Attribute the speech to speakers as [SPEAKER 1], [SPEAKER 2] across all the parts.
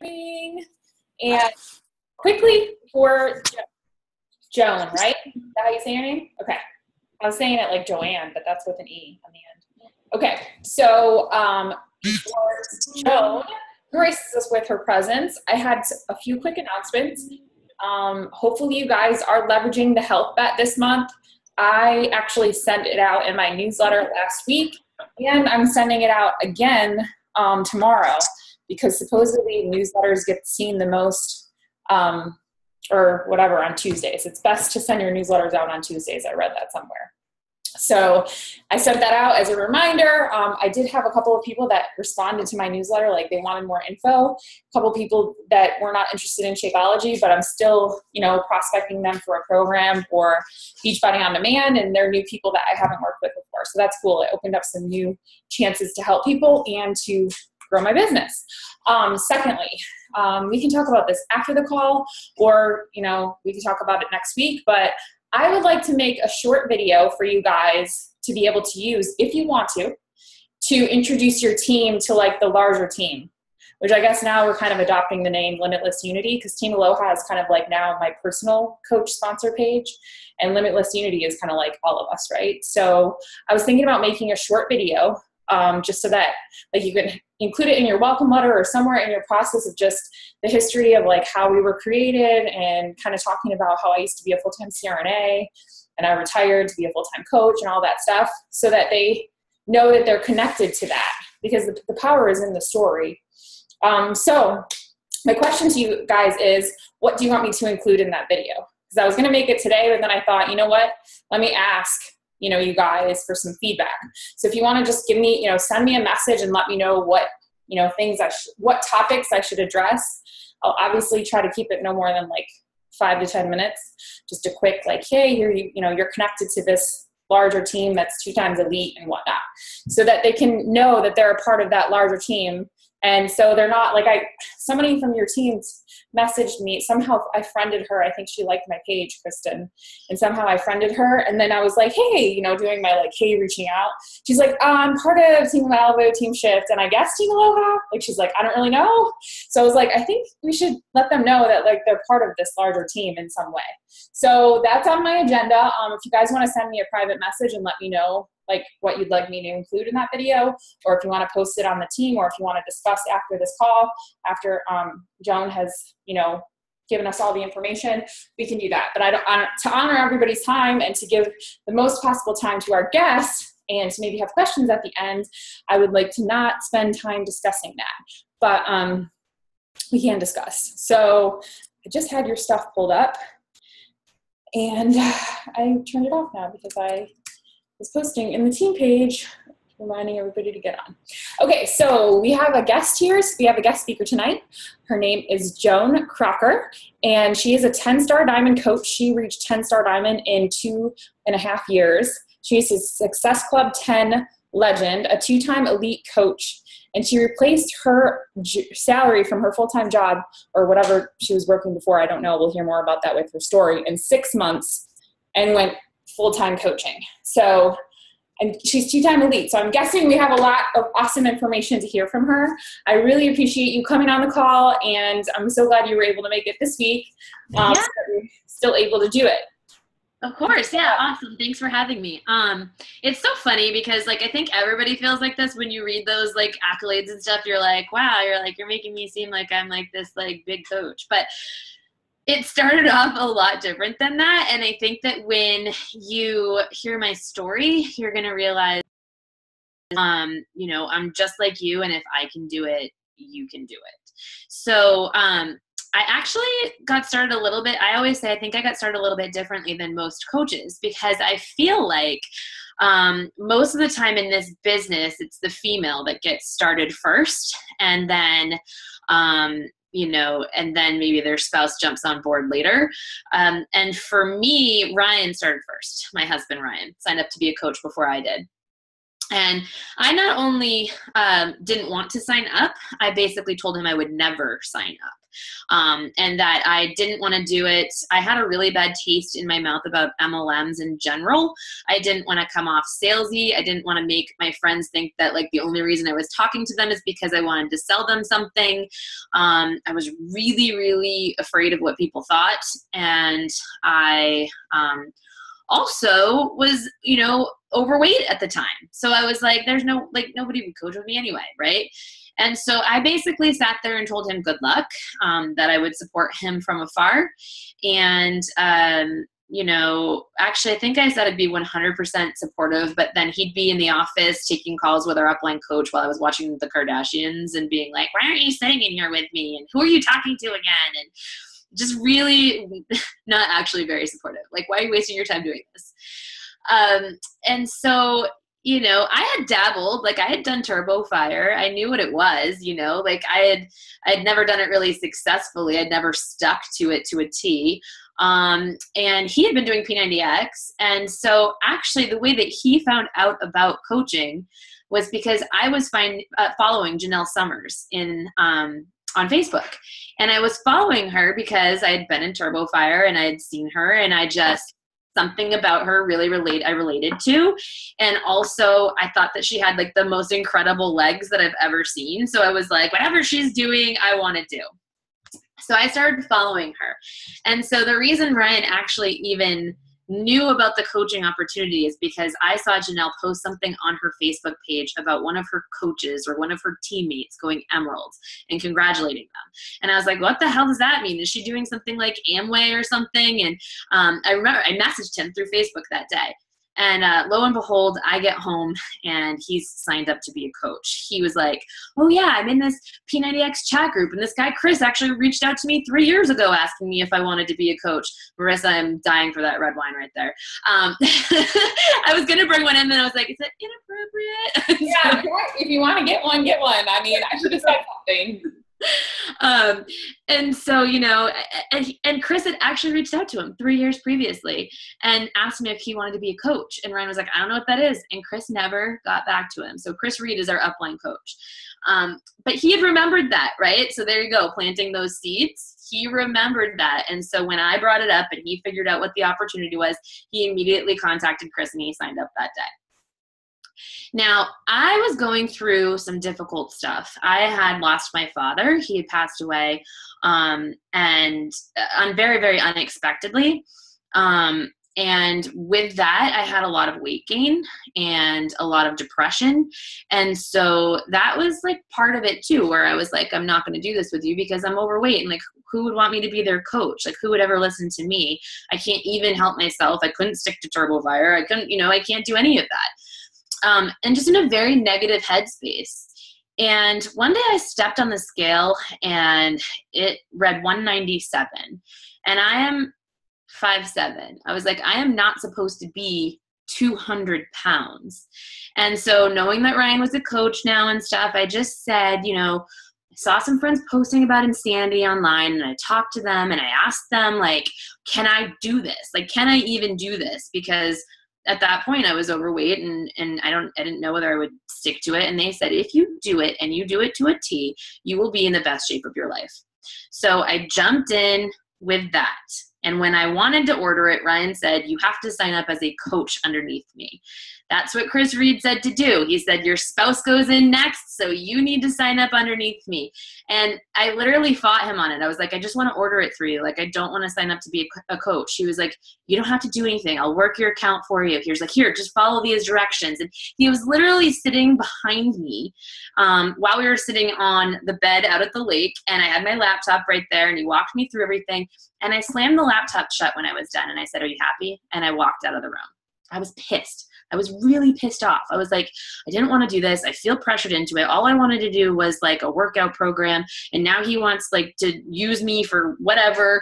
[SPEAKER 1] morning. And quickly for Joan, right? Is that how you say your name? Okay. I was saying it like Joanne, but that's with an E on the end. Okay. So for Joan graces us with her presence, I had a few quick announcements. Hopefully you guys are leveraging the health bet this month. I actually sent it out in my newsletter last week, and I'm sending it out again tomorrow, because supposedly newsletters get seen the most or whatever on Tuesdays. It's best to send your newsletters out on Tuesdays. I read that somewhere. So I sent that out as a reminder. I did have a couple of people that responded to my newsletter, like they wanted more info. A couple of people that were not interested in Shakeology, but I'm still, prospecting them for a program or Beachbody on Demand, and they're new people that I haven't worked with before. So that's cool. It opened up some new chances to help people and to grow my business. Secondly, we can talk about this after the call, or, we can talk about it next week, but I would like to make a short video for you guys to be able to use, if you want to introduce your team to like the larger team, which I guess now we're kind of adopting the name Limitless Unity, because Team Aloha is kind of like now my personal coach sponsor page, and Limitless Unity is kind of like all of us, right? So I was thinking about making a short video just so that like you can include it in your welcome letter or somewhere in your process of just the history of like how we were created, and kind of talking about how I used to be a full-time CRNA and I retired to be a full-time coach and all that stuff, so that they know that they're connected to that, because the power is in the story. So my question to you guys is, what do you want me to include in that video? Because I was going to make it today, but then I thought, you know what, let me ask you guys for some feedback. So if you want to just give me, send me a message and let me know what, things what topics I should address. I'll obviously try to keep it no more than like 5 to 10 minutes. Just a quick, like, hey, you're connected to this larger team that's 2 times elite and whatnot, so that they can know that they're a part of that larger team. And so they're not like, somebody from your team messaged me. Somehow I friended her. I think she liked my page, Kristen. And somehow I friended her. And then I was like, hey, doing my like, hey, reaching out. She's like, I'm part of Team Malibu, Team Shift, and I guess Team Aloha. Like, she's like, I don't really know. So I was like, I think we should let them know that like they're part of this larger team in some way. So that's on my agenda. If you guys want to send me a private message and let me know like what you'd like me to include in that video, or if you want to post it on the team, or if you want to discuss after this call, after Joan has, given us all the information, we can do that. But to honor everybody's time and to give the most possible time to our guests and to maybe have questions at the end, I would like to not spend time discussing that. But we can discuss. So I just had your stuff pulled up, and I turned it off now because I was posting in the team page, reminding everybody to get on. Okay, so we have a guest here. So we have a guest speaker tonight. Her name is Joan Crocker, and she is a 10-star diamond coach. She reached 10-star diamond in 2.5 years. She's a Success Club 10 legend, a 2-time elite coach, and she replaced her salary from her full-time job, or whatever she was working before. I don't know. We'll hear more about that with her story, in 6 months, and went full-time coaching. So, and she's 2-time elite. So I'm guessing we have a lot of awesome information to hear from her. I really appreciate you coming on the call, and I'm so glad you were able to make it this week.
[SPEAKER 2] Yeah.
[SPEAKER 1] So you're still able to do it.
[SPEAKER 2] Of course. Yeah. Awesome. Thanks for having me. It's so funny because like, I think everybody feels like this when you read those like accolades and stuff. You're like, wow, you're making me seem like I'm like this like big coach, but it started off a lot different than that. And I think that when you hear my story, you're going to realize, I'm just like you. And if I can do it, you can do it. So, I actually got started a little bit. I always say I think I got started a little bit differently than most coaches, because I feel like most of the time in this business, it's the female that gets started first, and then and then maybe their spouse jumps on board later. And for me, Ryan started first. My husband, Ryan, signed up to be a coach before I did. And I not only didn't want to sign up, I basically told him I would never sign up. And that I didn't want to do it. I had a really bad taste in my mouth about MLMs in general. I didn't want to come off salesy. I didn't want to make my friends think that like the only reason I was talking to them is because I wanted to sell them something. I was really, really afraid of what people thought. And I also was, overweight at the time. So I was like, nobody would coach with me anyway, right? And so I basically sat there and told him good luck, that I would support him from afar. And, actually I think I said I'd be 100% supportive, but then he'd be in the office taking calls with our upline coach while I was watching the Kardashians and being like, why aren't you sitting in here with me? And who are you talking to again? And just really not actually very supportive. Like, why are you wasting your time doing this? And so, I had dabbled, like I had done Turbo Fire. I knew what it was, like I had never done it really successfully. I'd never stuck to it to a T. And he had been doing P90X. And so actually the way that he found out about coaching was because I was following Janelle Summers on Facebook. And I was following her because I had been in Turbo Fire and I had seen her, and something about her really I related to. And also I thought that she had like the most incredible legs that I've ever seen. So I was like, whatever she's doing, I want to do. So I started following her. And so the reason Ryan actually even knew about the coaching opportunity is because I saw Janelle post something on her Facebook page about one of her coaches or one of her teammates going emeralds and congratulating them. And I was like, what the hell does that mean? Is she doing something like Amway or something? And I remember I messaged him through Facebook that day. And lo and behold, I get home and he's signed up to be a coach. He was like, oh yeah, I'm in this P90X chat group. And this guy, Chris, actually reached out to me 3 years ago asking me if I wanted to be a coach. Marissa, I'm dying for that red wine right there. I was going to bring one in and I was like, is it inappropriate?
[SPEAKER 1] Yeah, if you want to get one, get one. I mean, I should have said something.
[SPEAKER 2] And so, and Chris had actually reached out to him 3 years previously and asked him if he wanted to be a coach. And Ryan was like, I don't know what that is. And Chris never got back to him. So Chris Reed is our upline coach. But he had remembered that, right? So there you go, planting those seeds. He remembered that. And so when I brought it up and he figured out what the opportunity was, he immediately contacted Chris and he signed up that day. Now, I was going through some difficult stuff. I had lost my father. He had passed away, and very, very unexpectedly. And with that, I had a lot of weight gain and a lot of depression. And so that was like part of it too, where I was like, I'm not going to do this with you because I'm overweight. And like, who would want me to be their coach? Like, who would ever listen to me? I can't even help myself. I couldn't stick to Turbo Fire. I couldn't, I can't do any of that. And just in a very negative headspace. And one day I stepped on the scale and it read 197. And I am 5'7". I was like, I am not supposed to be 200 pounds. And so knowing that Ryan was a coach now and stuff, I just said, I saw some friends posting about insanity online and I talked to them and I asked them, like, can I do this? Like, can I even do this? Because at that point I was overweight and I didn't know whether I would stick to it. And they said, if you do it and you do it to a T, you will be in the best shape of your life. So I jumped in with that. And when I wanted to order it, Ryan said, you have to sign up as a coach underneath me. That's what Chris Reed said to do. He said, your spouse goes in next, so you need to sign up underneath me. And I literally fought him on it. I was like, I just want to order it through you. Like, I don't want to sign up to be a coach. He was like, you don't have to do anything. I'll work your account for you. He was like, here, just follow these directions. And he was literally sitting behind me while we were sitting on the bed out at the lake. And I had my laptop right there and he walked me through everything. And I slammed the laptop shut when I was done. And I said, are you happy? And I walked out of the room. I was pissed. I was really pissed off. I was like, I didn't want to do this. I feel pressured into it. All I wanted to do was like a workout program. And now he wants like to use me for whatever.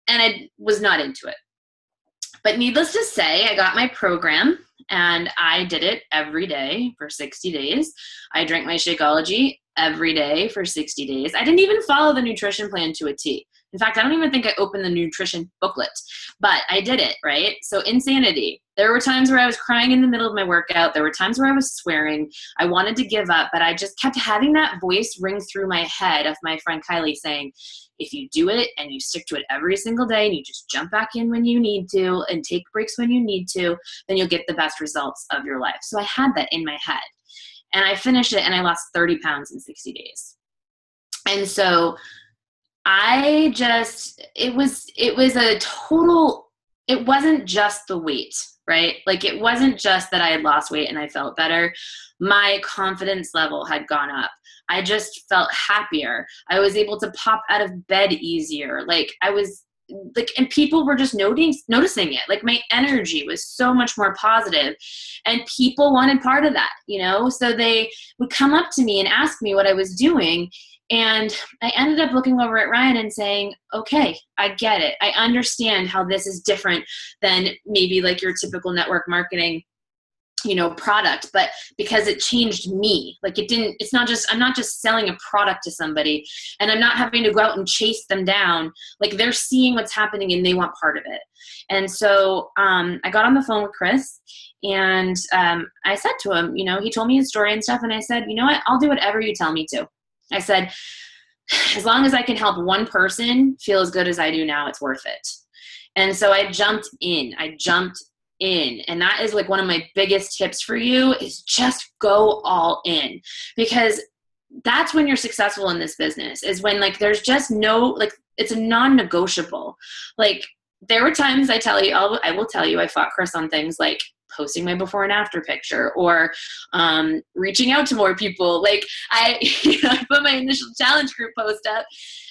[SPEAKER 2] And I was not into it. But needless to say, I got my program and I did it every day for 60 days. I drank my Shakeology every day for 60 days. I didn't even follow the nutrition plan to a T. In fact, I don't even think I opened the nutrition booklet, but I did it, right? So insanity. There were times where I was crying in the middle of my workout. There were times where I was swearing. I wanted to give up, but I just kept having that voice ring through my head of my friend Kylie saying, if you do it and you stick to it every single day and you just jump back in when you need to and take breaks when you need to, then you'll get the best results of your life. So I had that in my head, and I finished it and I lost 30 pounds in 60 days. And so it wasn't just the weight, right? Like, it wasn't just that I had lost weight and I felt better. My confidence level had gone up. I just felt happier. I was able to pop out of bed easier. And people were just noticing it. Like, my energy was so much more positive, and people wanted part of that, so they would come up to me and ask me what I was doing. And I ended up looking over at Ryan and saying, okay, I get it. I understand how this is different than maybe like your typical network marketing, product, but because it changed me. Like, I'm not just selling a product to somebody, and I'm not having to go out and chase them down. Like, they're seeing what's happening and they want part of it. And so I got on the phone with Chris, and I said to him, he told me his story and stuff. And I said, you know what, I'll do whatever you tell me to. I said, as long as I can help one person feel as good as I do now, it's worth it. And so I jumped in. And that is like one of my biggest tips for you, is just go all in, because that's when you're successful in this business, is when like there's just it's a non-negotiable. Like, there were times I will tell you I fought Chris on things like posting my before and after picture, or reaching out to more people. Like, I put my initial challenge group post up,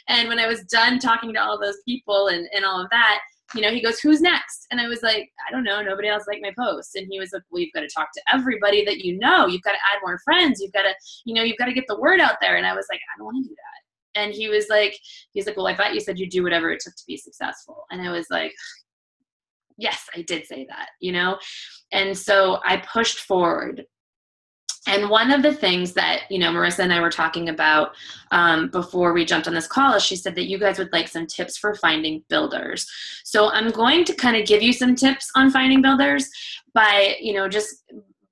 [SPEAKER 2] and when I was done talking to all those people and all of that, he goes, who's next? And I was like, I don't know. Nobody else liked my post. And he was like, well, you've got to talk to everybody that you've got to add more friends. You've got to get the word out there. And I was like, I don't want to do that. And he was like, well, I thought you said you'd do whatever it took to be successful. And I was like, yes, I did say that, And so I pushed forward. And one of the things that, Marissa and I were talking about before we jumped on this call is she said that you guys would like some tips for finding builders. So I'm going to kind of give you some tips on finding builders by, just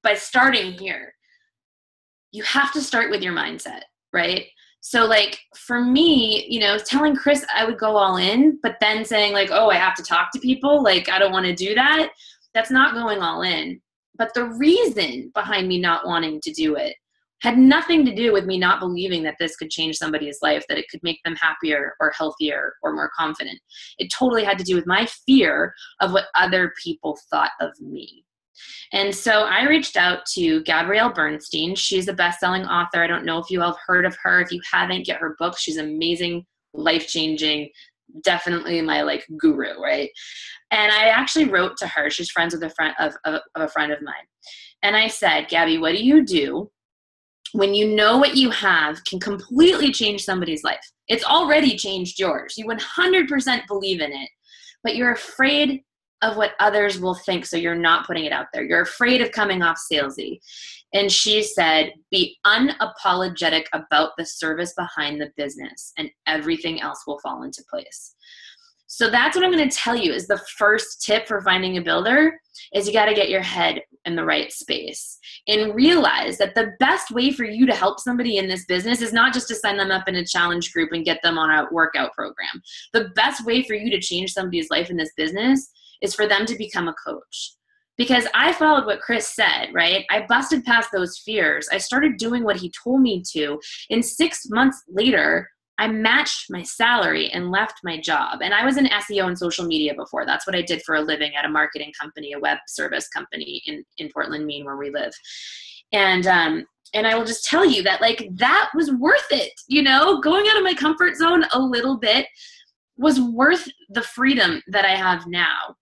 [SPEAKER 2] by starting here. You have to start with your mindset, right? So like for me, telling Chris I would go all in, but then saying like, oh, I have to talk to people. Like, I don't want to do that. That's not going all in. But the reason behind me not wanting to do it had nothing to do with me not believing that this could change somebody's life, that it could make them happier or healthier or more confident. It totally had to do with my fear of what other people thought of me. And so I reached out to Gabrielle Bernstein. She's a best-selling author. I don't know if you all have heard of her. If you haven't, get her book. She's amazing, life-changing, definitely my like guru, right? And I actually wrote to her. She's friends with a friend of mine. And I said, Gabby, what do you do when you know what you have can completely change somebody's life? It's already changed yours. You 100% believe in it, but you're afraid of what others will think, so you're not putting it out there. You're afraid of coming off salesy. And she said, be unapologetic about the service behind the business, and everything else will fall into place. So that's what I'm going to tell you is the first tip for finding a builder is you got to get your head in the right space and realize that the best way for you to help somebody in this business is not just to sign them up in a challenge group and get them on a workout program. The best way for you to change somebody's life in this business is for them to become a coach. Because I followed what Chris said, right? I busted past those fears. I started doing what he told me to. And 6 months later, I matched my salary and left my job. And I was in SEO and social media before. That's what I did for a living at a marketing company, a web service company in Portland, Maine, where we live. And I will just tell you that like that was worth it. Going out of my comfort zone a little bit was worth the freedom that I have now.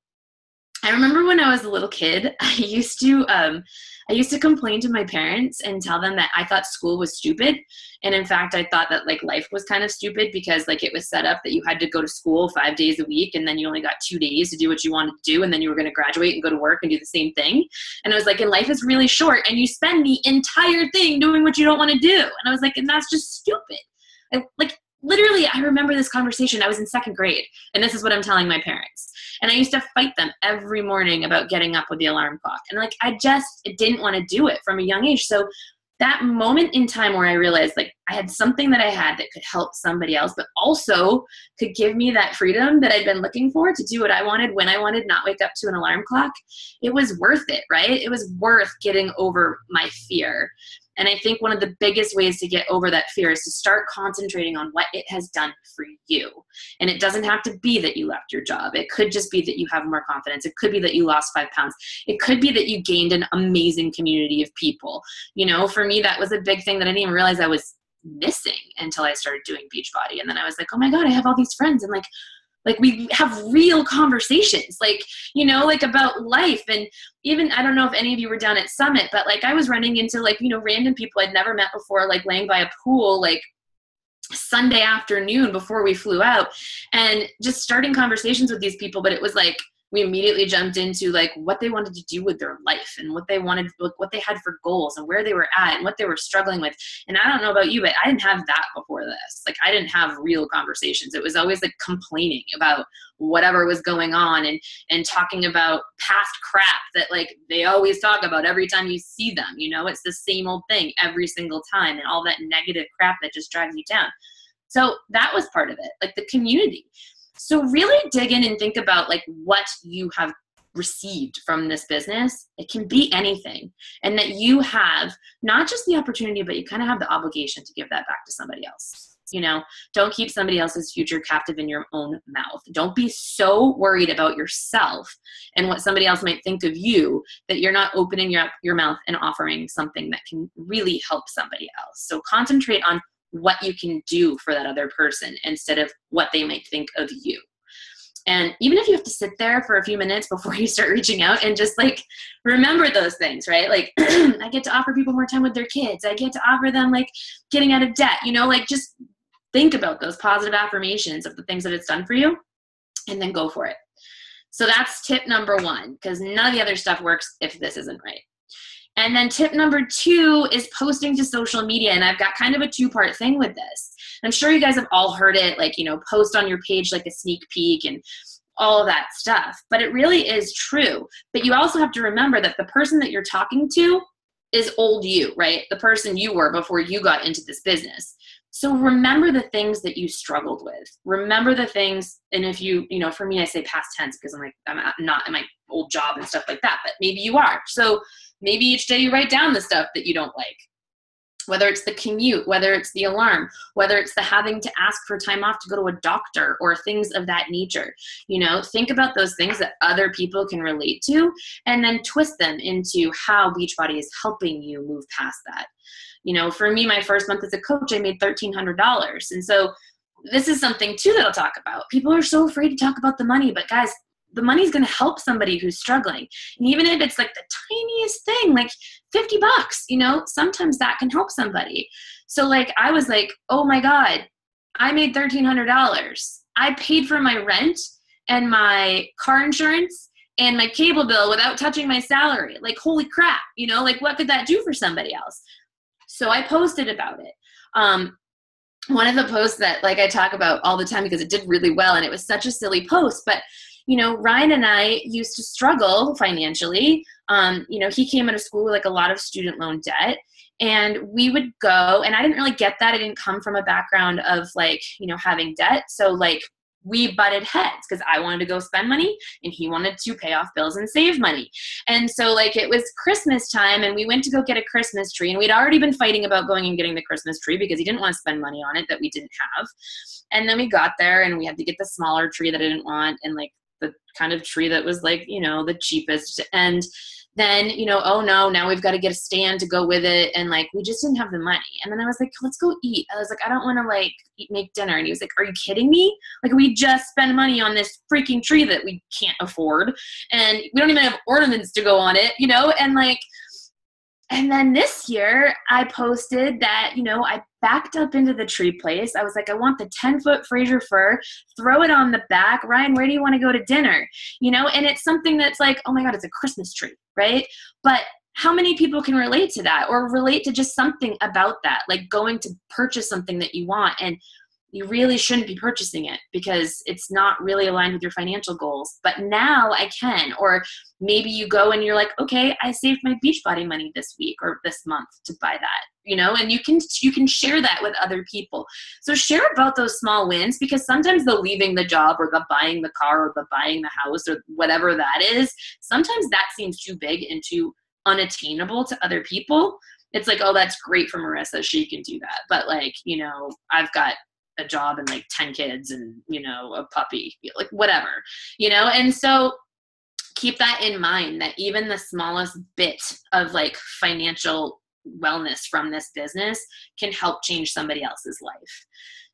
[SPEAKER 2] I remember when I was a little kid, I used to complain to my parents and tell them that I thought school was stupid. And in fact, I thought that like life was kind of stupid because like it was set up that you had to go to school 5 days a week and then you only got 2 days to do what you wanted to do. And then you were going to graduate and go to work and do the same thing. And I was like, and life is really short and you spend the entire thing doing what you don't want to do. And I was like, and that's just stupid. literally, I remember this conversation. I was in 2nd grade, and this is what I'm telling my parents. And I used to fight them every morning about getting up with the alarm clock. And like, I just didn't want to do it from a young age. So that moment in time where I realized like I had something that I had that could help somebody else, but also could give me that freedom that I'd been looking for to do what I wanted, when I wanted, not wake up to an alarm clock. It was worth it, right? It was worth getting over my fear. And I think one of the biggest ways to get over that fear is to start concentrating on what it has done for you. And it doesn't have to be that you left your job. It could just be that you have more confidence. It could be that you lost 5 pounds. It could be that you gained an amazing community of people. You know, for me, that was a big thing that I didn't even realize I was missing until I started doing Beachbody. And then I was like, oh my God, I have all these friends. And like we have real conversations, like, you know, like about life. And even, I don't know if any of you were down at Summit, but like I was running into like, you know, random people I'd never met before, like laying by a pool, like Sunday afternoon before we flew out, and just starting conversations with these people. But it was like, we immediately jumped into like what they wanted to do with their life and what they wanted, what they had for goals and where they were at and what they were struggling with. And I don't know about you, but I didn't have that before this. Like I didn't have real conversations. It was always like complaining about whatever was going on and talking about past crap that like they always talk about every time you see them. You know, it's the same old thing every single time, and all that negative crap that just drags you down. So that was part of it, like the community. So really dig in and think about like what you have received from this business. It can be anything. And that you have not just the opportunity, but you kind of have the obligation to give that back to somebody else. You know, don't keep somebody else's future captive in your own mouth. Don't be so worried about yourself and what somebody else might think of you that you're not opening your mouth and offering something that can really help somebody else. So concentrate on what you can do for that other person instead of what they might think of you. And even if you have to sit there for a few minutes before you start reaching out and just like remember those things, right? Like I get to offer people more time with their kids. I get to offer them like getting out of debt, you know, like just think about those positive affirmations of the things that it's done for you and then go for it. So that's tip number 1, because none of the other stuff works if this isn't right. And then tip number 2 is posting to social media. And I've got kind of a 2-part thing with this. I'm sure you guys have all heard it, like, you know, post on your page like a sneak peek and all of that stuff. But it really is true. But you also have to remember that the person that you're talking to is old you, right? The person you were before you got into this business. So remember the things that you struggled with. Remember the things, and if you know, for me, I say past tense because I'm not in my old job and stuff like that, but maybe you are. So maybe each day you write down the stuff that you don't like, whether it's the commute, whether it's the alarm, whether it's the having to ask for time off to go to a doctor or things of that nature. You know, think about those things that other people can relate to and then twist them into how Beachbody is helping you move past that. You know, for me, my first month as a coach, I made $1,300. And so this is something too that I'll talk about. People are so afraid to talk about the money, but guys, the money's going to help somebody who's struggling. And even if it's like the tiniest thing, like $50, you know, sometimes that can help somebody. So like, I was like, oh my God, I made $1,300. I paid for my rent and my car insurance and my cable bill without touching my salary. Like, holy crap, you know, like what could that do for somebody else? So I posted about it. One of the posts that like I talk about all the time because it did really well and it was such a silly post, but you know, Ryan and I used to struggle financially. You know, he came out of school with like a lot of student loan debt, and we would go, and I didn't really get that. I didn't come from a background of like, you know, having debt. So like we butted heads because I wanted to go spend money and he wanted to pay off bills and save money. And so like it was Christmas time and we went to go get a Christmas tree, and we'd already been fighting about going and getting the Christmas tree because he didn't want to spend money on it that we didn't have. And then we got there and we had to get the smaller tree that I didn't want and like the kind of tree that was like, you know, the cheapest. And then, you know, oh no, now we've got to get a stand to go with it. And like, we just didn't have the money. And then I was like, let's go eat. I was like, I don't want to like make dinner. And he was like, are you kidding me? Like we just spend money on this freaking tree that we can't afford. And we don't even have ornaments to go on it, you know? And like, and then this year I posted that, you know, I backed up into the tree place. I was like, I want the 10-foot Fraser fir, throw it on the back. Ryan, where do you want to go to dinner? You know, and it's something that's like, oh my God, it's a Christmas tree, right? But how many people can relate to that or relate to just something about that, like going to purchase something that you want? And you really shouldn't be purchasing it because it's not really aligned with your financial goals. But now I can. Or maybe you go and you're like, okay, I saved my Beachbody money this week or this month to buy that, you know, and you can share that with other people. So share about those small wins, because sometimes the leaving the job or the buying the car or the buying the house or whatever that is, sometimes that seems too big and too unattainable to other people. It's like, oh, that's great for Marissa, she can do that. But like, you know, I've got a job and like 10 kids and, you know, a puppy, like whatever, you know? And so keep that in mind, that even the smallest bit of like financial wellness from this business can help change somebody else's life.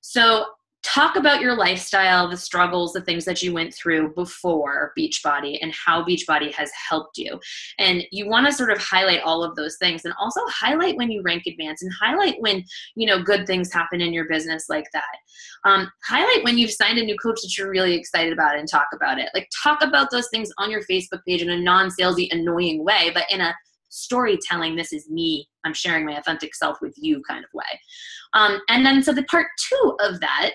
[SPEAKER 2] So talk about your lifestyle, the struggles, the things that you went through before Beachbody and how Beachbody has helped you. And you want to sort of highlight all of those things, and also highlight when you rank advance, and highlight when, you know, good things happen in your business like that. Highlight when you've signed a new coach that you're really excited about and talk about it. Like talk about those things on your Facebook page in a non-salesy, annoying way, but in a storytelling, this is me, I'm sharing my authentic self with you kind of way. And then so the part 2 of that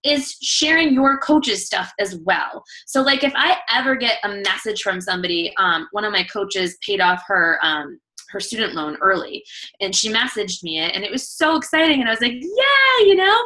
[SPEAKER 2] is sharing your coach's stuff as well. So like if I ever get a message from somebody, one of my coaches paid off her student loan early, and she messaged me it, and it was so exciting, and I was like, yeah, you know?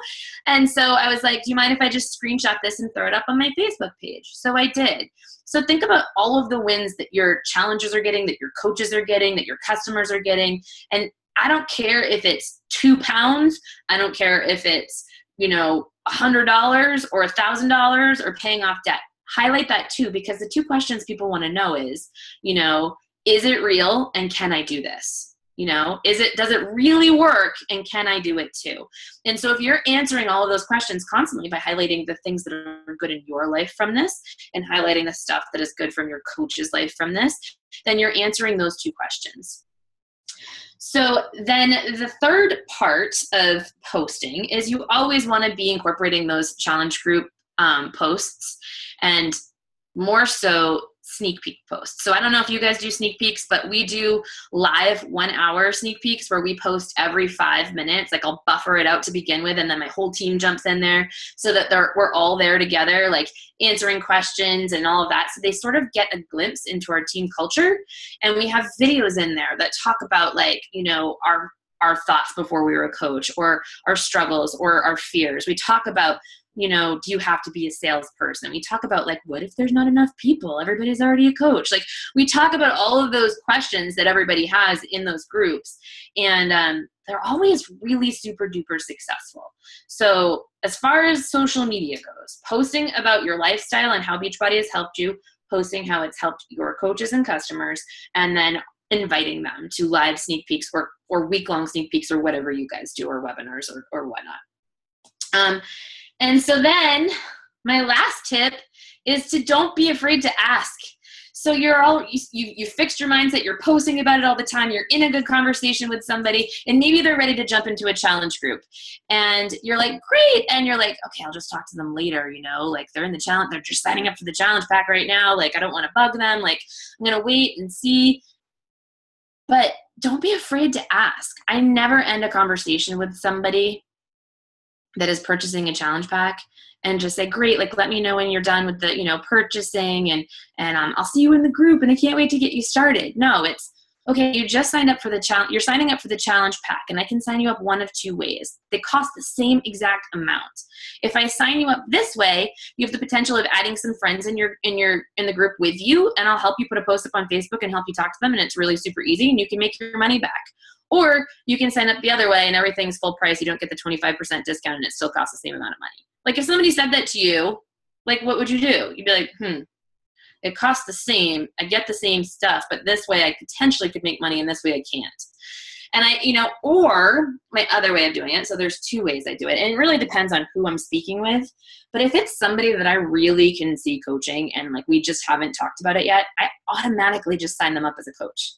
[SPEAKER 2] And so I was like, do you mind if I just screenshot this and throw it up on my Facebook page? So I did. So think about all of the wins that your challengers are getting, that your coaches are getting, that your customers are getting. And I don't care if it's 2 pounds. I don't care if it's, you know, $100 or $1,000 or paying off debt. Highlight that too, because the 2 questions people want to know is, you know, is it real and can I do this? You know, does it really work and can I do it too? And so if you're answering all of those questions constantly by highlighting the things that are good in your life from this and highlighting the stuff that is good from your coach's life from this, then you're answering those 2 questions. So then the third part of posting is you always want to be incorporating those challenge group posts, and more so sneak peek posts. So I don't know if you guys do sneak peeks, but we do live 1 hour sneak peeks where we post every 5 minutes. Like I'll buffer it out to begin with, and then my whole team jumps in there so that we're all there together, like answering questions and all of that. So they sort of get a glimpse into our team culture. And we have videos in there that talk about, like, you know, our thoughts before we were a coach, or our struggles or our fears. We talk about, you know, do you have to be a salesperson? We talk about, like, what if there's not enough people? Everybody's already a coach. Like, we talk about all of those questions that everybody has in those groups. And they're always really super duper successful. So as far as social media goes, posting about your lifestyle and how Beachbody has helped you, posting how it's helped your coaches and customers, and then inviting them to live sneak peeks or week-long sneak peeks or whatever you guys do, or webinars or whatnot. And so then my last tip is to don't be afraid to ask. So you fixed your mindset, you're posting about it all the time, you're in a good conversation with somebody, and maybe they're ready to jump into a challenge group. And you're like, great. And you're like, okay, I'll just talk to them later, you know, like they're in the challenge, they're just signing up for the challenge pack right now. Like, I don't want to bug them. Like, I'm going to wait and see. But don't be afraid to ask. I never end a conversation with somebody that is purchasing a challenge pack and just say, great, like, let me know when you're done with the, you know, purchasing, and I'll see you in the group and I can't wait to get you started. No, it's, okay, you just signed up for the challenge. You're signing up for the challenge pack, and I can sign you up one of 2 ways. They cost the same exact amount. If I sign you up this way, you have the potential of adding some friends in the group with you, and I'll help you put a post up on Facebook and help you talk to them, and it's really super easy, and you can make your money back. Or you can sign up the other way and everything's full price. You don't get the 25% discount and it still costs the same amount of money. Like, if somebody said that to you, like, what would you do? You'd be like, it costs the same. I get the same stuff, but this way I potentially could make money and this way I can't. And or my other way of doing it. So there's 2 ways I do it. And it really depends on who I'm speaking with. But if it's somebody that I really can see coaching and, like, we just haven't talked about it yet, I automatically just sign them up as a coach.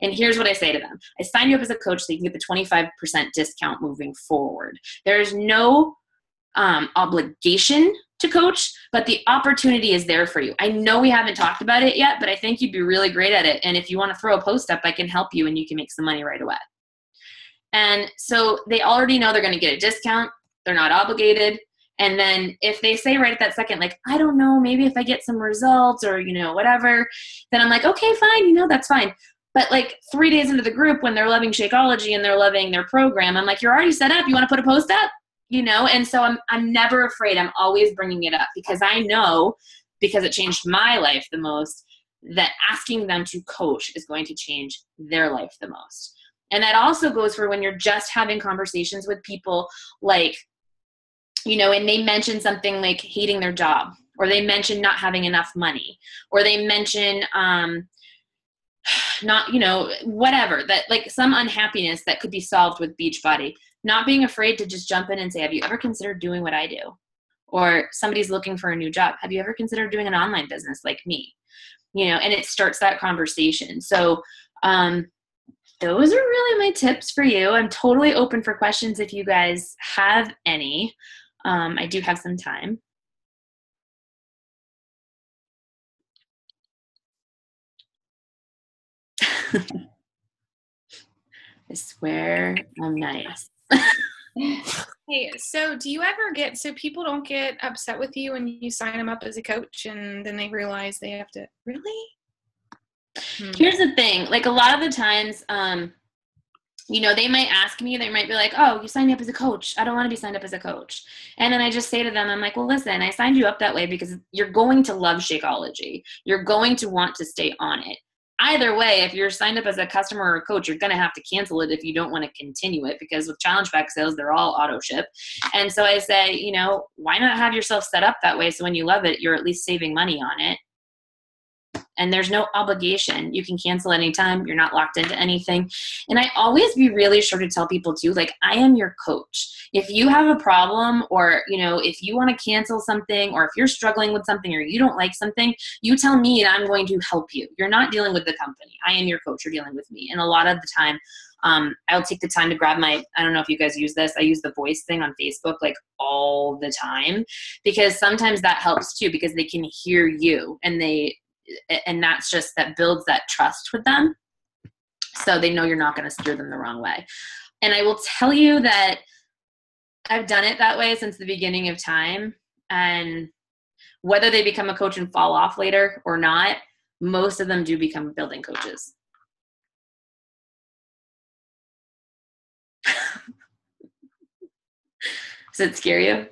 [SPEAKER 2] And here's what I say to them. I sign you up as a coach so you can get the 25% discount moving forward. There is no obligation to coach, but the opportunity is there for you. I know we haven't talked about it yet, but I think you'd be really great at it. And if you want to throw a post up, I can help you and you can make some money right away. And so they already know they're going to get a discount. They're not obligated. And then if they say right at that second, like, I don't know, maybe if I get some results or, whatever, then I'm like, okay, fine, that's fine. But like 3 days into the group, when they're loving Shakeology and they're loving their program, I'm like, you're already set up. You want to put a post up? And so I'm never afraid. I'm always bringing it up because I know, because it changed my life the most, that asking them to coach is going to change their life the most. And that also goes for when you're just having conversations with people, like, and they mention something like hating their job, or they mention not having enough money, or they mention, not, whatever, that like some unhappiness that could be solved with Beachbody, not being afraid to just jump in and say, have you ever considered doing what I do? Or somebody's looking for a new job. Have you ever considered doing an online business like me? And it starts that conversation. So, those are really my tips for you. I'm totally open for questions if you guys have any. I do have some time. I swear I'm nice.
[SPEAKER 3] Hey, so do you ever so people don't get upset with you when you sign them up as a coach and then they realize they have to, really?
[SPEAKER 2] Here's the thing. Like a lot of the times, they might ask me, they might be like, oh, you signed me up as a coach. I don't want to be signed up as a coach. And then I just say to them, I'm like, well, listen, I signed you up that way because you're going to love Shakeology. You're going to want to stay on it. Either way, if you're signed up as a customer or a coach, you're going to have to cancel it if you don't want to continue it, because with challenge pack sales, they're all auto ship. And so I say, why not have yourself set up that way so when you love it, you're at least saving money on it. And there's no obligation. You can cancel anytime. You're not locked into anything. And I always be really sure to tell people too, like, I am your coach. If you have a problem, or, if you want to cancel something, or if you're struggling with something, or you don't like something, you tell me and I'm going to help you. You're not dealing with the company. I am your coach. You're dealing with me. And a lot of the time, I'll take the time to grab I don't know if you guys use this. I use the voice thing on Facebook like all the time, because sometimes that helps too, because they can hear you and that builds that trust with them. So they know you're not going to steer them the wrong way. And I will tell you that I've done it that way since the beginning of time. And whether they become a coach and fall off later or not, most of them do become building coaches. Does it scare you?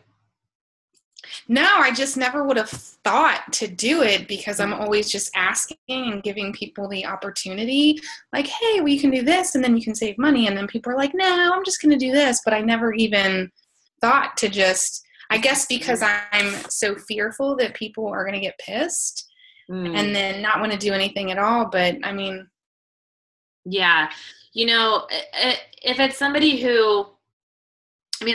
[SPEAKER 3] No, I just never would have thought to do it, because I'm always just asking and giving people the opportunity. Like, hey, well, you can do this and then you can save money. And then people are like, no, I'm just going to do this. But I never even thought to just, I guess because I'm so fearful that people are going to get pissed and then not want to do anything at all. But I mean.
[SPEAKER 2] Yeah. If it's somebody who,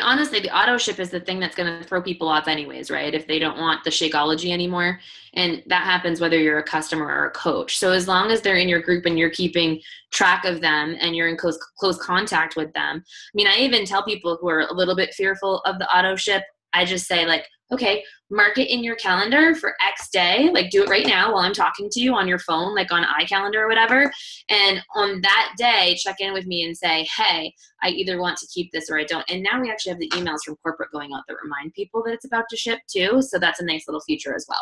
[SPEAKER 2] honestly, the auto ship is the thing that's going to throw people off anyways, right? If they don't want the Shakeology anymore. And that happens whether you're a customer or a coach. So as long as they're in your group and you're keeping track of them and you're in close contact with them. I even tell people who are a little bit fearful of the auto ship, I just say, like, okay, mark it in your calendar for X day. Like, do it right now while I'm talking to you on your phone, like on iCalendar or whatever. And on that day, check in with me and say, hey, I either want to keep this or I don't. And now we actually have the emails from corporate going out that remind people that it's about to ship too. So that's a nice little feature as well.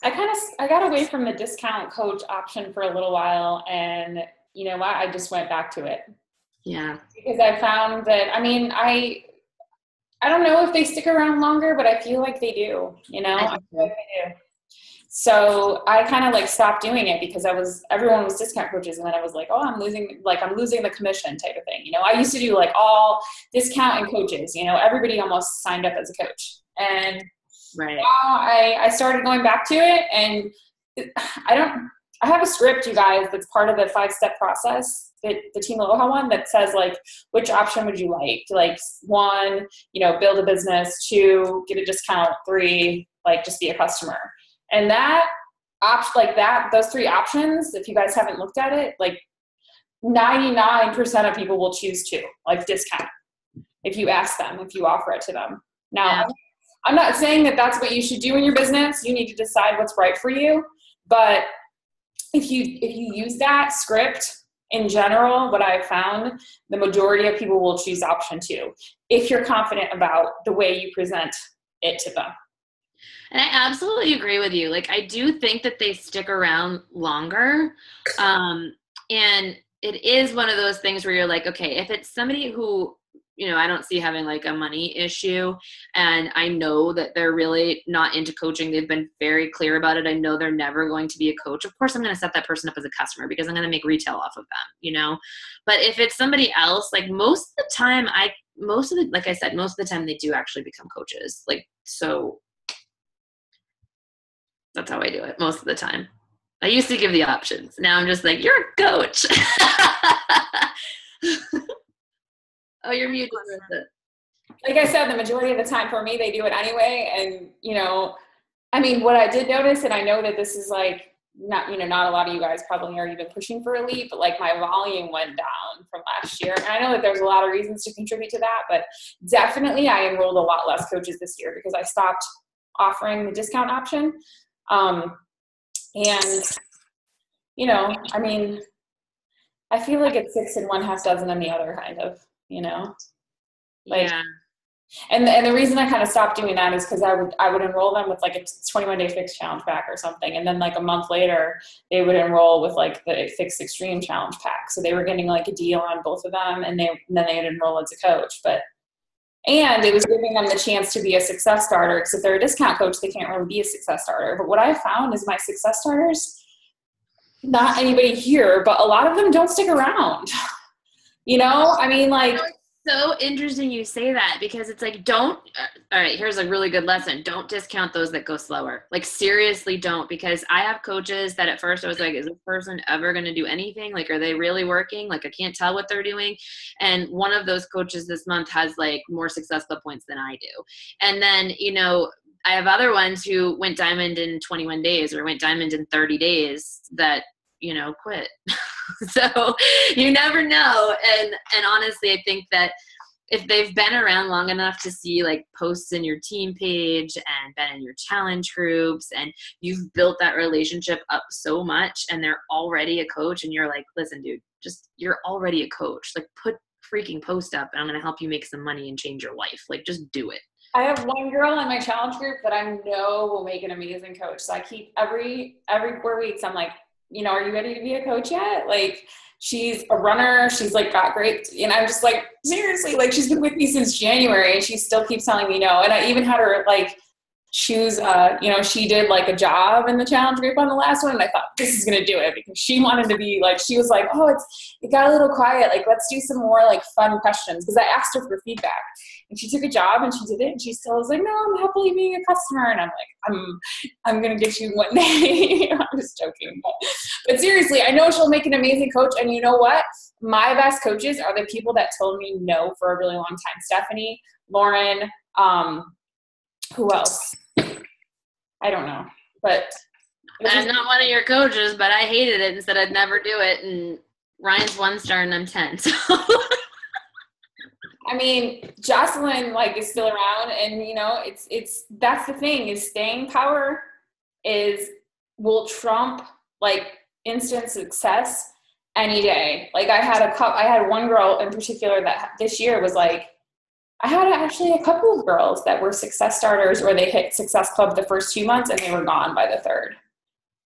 [SPEAKER 1] I got away from the discount coach option for a little while, and you know what? I just went back to it.
[SPEAKER 2] Yeah.
[SPEAKER 1] Because I found that, I don't know if they stick around longer, but I feel like they do, I feel like they do. So I kind of like stopped doing it because everyone was discount coaches, and then I was like, oh, I'm losing the commission type of thing. I used to do like all discount and coaches, everybody almost signed up as a coach. And
[SPEAKER 2] right.
[SPEAKER 1] Now I started going back to it, and I have a script, you guys, that's part of the 5-step process, the Team Aloha one, that says like, which option would you like? Like 1, build a business, 2, get a discount, 3, like just be a customer. And that those 3 options, if you guys haven't looked at it, like 99% of people will choose 2, like discount. If you ask them, if you offer it to them. Now, yeah. I'm not saying that that's what you should do in your business. You need to decide what's right for you. But if you use that script, in general, what I've found, the majority of people will choose option 2 if you're confident about the way you present it to them.
[SPEAKER 2] And I absolutely agree with you. Like, I do think that they stick around longer. And it is one of those things where you're like, okay, if it's somebody who, you know, I don't see having like a money issue, and I know that they're really not into coaching. They've been very clear about it. I know they're never going to be a coach. Of course, I'm going to set that person up as a customer because I'm going to make retail off of them, you know? But if it's somebody else, like most of the time, like I said, most of the time they do actually become coaches. Like, so that's how I do it most of the time. I used to give the options. Now I'm just like, you're a coach. Oh, you're muted.
[SPEAKER 1] Like I said, the majority of the time for me, they do it anyway. And, you know, I mean, what I did notice, and I know that this is like, not, you know, not a lot of you guys probably are even pushing for elite, but like my volume went down from last year. And I know that there's a lot of reasons to contribute to that, but definitely I enrolled a lot less coaches this year because I stopped offering the discount option. And, you know, I mean, I feel like it's 6 and 1/2 dozen in the other, kind of, you know, like,
[SPEAKER 2] yeah.
[SPEAKER 1] And the reason I kind of stopped doing that is because I would enroll them with like a 21-day fixed challenge pack or something. And then like a month later, they would enroll with like the fixed extreme challenge pack. So they were getting like a deal on both of them, and then they would enroll as a coach. And it was giving them the chance to be a success starter, because if they're a discount coach, they can't really be a success starter. But what I found is my success starters, not anybody here, but a lot of them don't stick around. You know, I mean, like,
[SPEAKER 2] so interesting you say that, because it's like, all right, here's a really good lesson. Don't discount those that go slower. Like, seriously don't, because I have coaches that at first I was like, is this person ever going to do anything? Like, are they really working? Like, I can't tell what they're doing. And one of those coaches this month has like more success club points than I do. And then, you know, I have other ones who went diamond in 21 days or went diamond in 30 days that, you know, quit. So you never know. And honestly, I think that if they've been around long enough to see like posts in your team page and been in your challenge groups, and you've built that relationship up so much, and they're already a coach, and you're like, listen, dude, you're already a coach. Like, put freaking post up, and I'm going to help you make some money and change your life. Like, just do it.
[SPEAKER 1] I have one girl in my challenge group that I know will make an amazing coach. So I keep every 4 weeks, I'm like, you know, are you ready to be a coach yet? Like, she's a runner. She's like got great, and I'm just like, seriously, like, she's been with me since January, and she still keeps telling me no. And I even had her like choose, you know, she did like a job in the challenge group on the last one, and I thought, this is gonna do it, because she wanted to be like, she was like, oh, it got a little quiet, like, let's do some more like fun questions, because I asked her for feedback, and she took a job and she did it, and she still was like, no, I'm happily being a customer. And I'm like, I'm gonna get you one day. I'm just joking, but seriously, I know she'll make an amazing coach. And you know what, my best coaches are the people that told me no for a really long time. Stephanie, Lauren, who else? I don't know, but
[SPEAKER 2] I'm not one of your coaches, but I hated it and said I'd never do it. And Ryan's 1 star and I'm 10. So.
[SPEAKER 1] I mean, Jocelyn like is still around, and you know, it's that's the thing, is staying power will trump like instant success any day. Like, I had one girl in particular that this year was like, I had actually a couple of girls that were success starters, or they hit Success Club the first 2 months and they were gone by the third.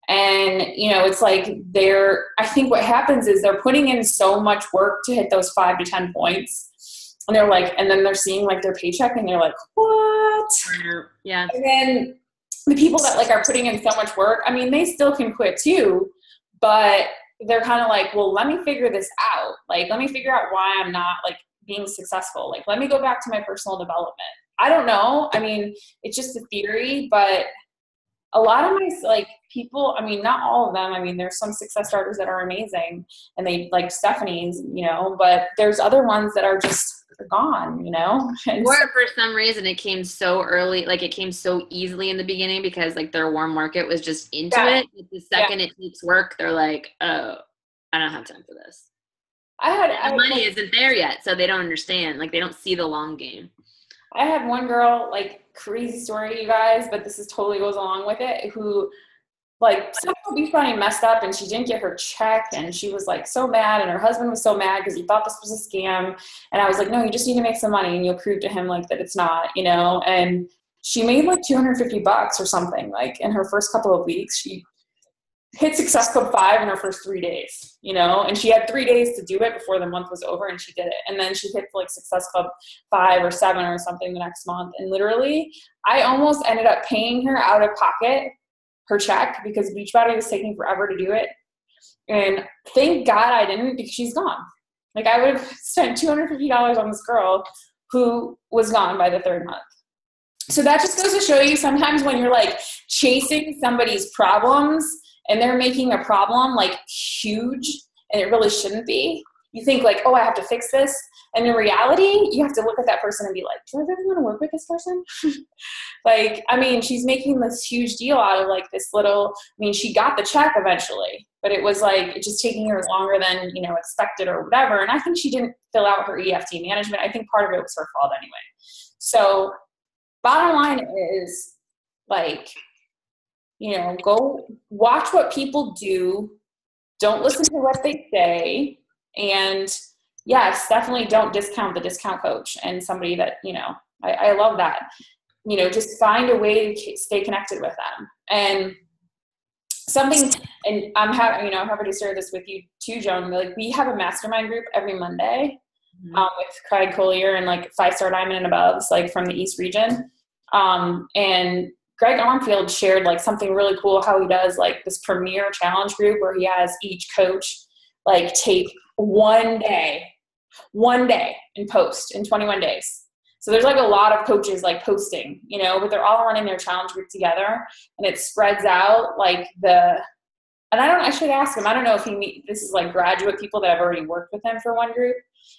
[SPEAKER 1] And, you know, it's like I think what happens is they're putting in so much work to hit those 5 to 10 points. And they're like, and then they're seeing like their paycheck and they're like, what?
[SPEAKER 2] Yeah.
[SPEAKER 1] And then the people that like are putting in so much work, I mean, they still can quit too, but they're kind of like, well, let me figure this out. Like, let me figure out why I'm not like being successful. Like, let me go back to my personal development. I don't know. I mean, it's just a theory, but a lot of my like people, I mean, not all of them. I mean, there's some success starters that are amazing, and they like Stephanie's, you know, but there's other ones that are just gone, you know.
[SPEAKER 2] Or for some reason it came so early, like it came so easily in the beginning because like their warm market was just into it. But the second it takes work, they're like, oh, I don't have time for this. The money isn't there yet, so they don't understand. Like, they don't see the long game.
[SPEAKER 1] I had one girl, like, crazy story, you guys, but this is totally goes along with it, who like somehow Beachbody messed up and she didn't get her check, and she was like so mad, and her husband was so mad because he thought this was a scam. And I was like, no, you just need to make some money and you'll prove to him like that it's not, you know. And she made like $250 or something, like in her first couple of weeks. She hit Success Club 5 in her first 3 days, you know, and she had 3 days to do it before the month was over, and she did it. And then she hit like Success Club 5 or 7 or something the next month. And literally I almost ended up paying her out of pocket her check because Beachbody was taking forever to do it. And thank God I didn't, because she's gone. Like I would have spent $250 on this girl who was gone by the 3rd month. So that just goes to show you sometimes when you're like chasing somebody's problems and they're making a problem like huge and it really shouldn't be, you think like, oh, I have to fix this. And in reality, you have to look at that person and be like, do I really want to work with this person? Like, I mean, she's making this huge deal out of like this little, I mean, she got the check eventually, but it was like, it's just taking her longer than, you know, expected or whatever. And I think she didn't fill out her EFT management. I think part of it was her fault anyway. So bottom line is like, you know, go watch what people do. Don't listen to what they say. And yes, definitely don't discount the discount coach and somebody that, you know, I love that. You know, just find a way to stay connected with them. And something, and I'm happy, you know, I'm happy to share this with you too, Joan. Like we have a mastermind group every Monday with Craig Collier and like 5-star diamond and above, like from the East region. And Greg Armfield shared like something really cool, how he does like this premier challenge group where he has each coach like take one day and post in 21 days. So there's like a lot of coaches like posting, you know, but they're all running their challenge group together, and it spreads out like and I should ask him, I don't know if this is like graduate people that have already worked with him for one group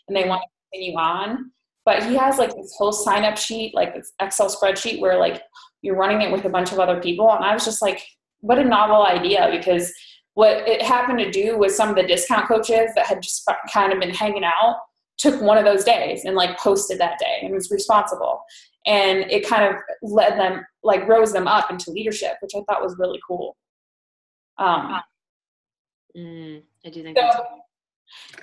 [SPEAKER 1] and they want to continue on, but he has like this whole sign up sheet, like this Excel spreadsheet where like you're running it with a bunch of other people. And I was just like, what a novel idea, because what it happened to do was some of the discount coaches that had just kind of been hanging out took one of those days and like posted that day and was responsible. And it kind of led them, like rose them up into leadership, which I thought was really cool.
[SPEAKER 2] I do think
[SPEAKER 1] so,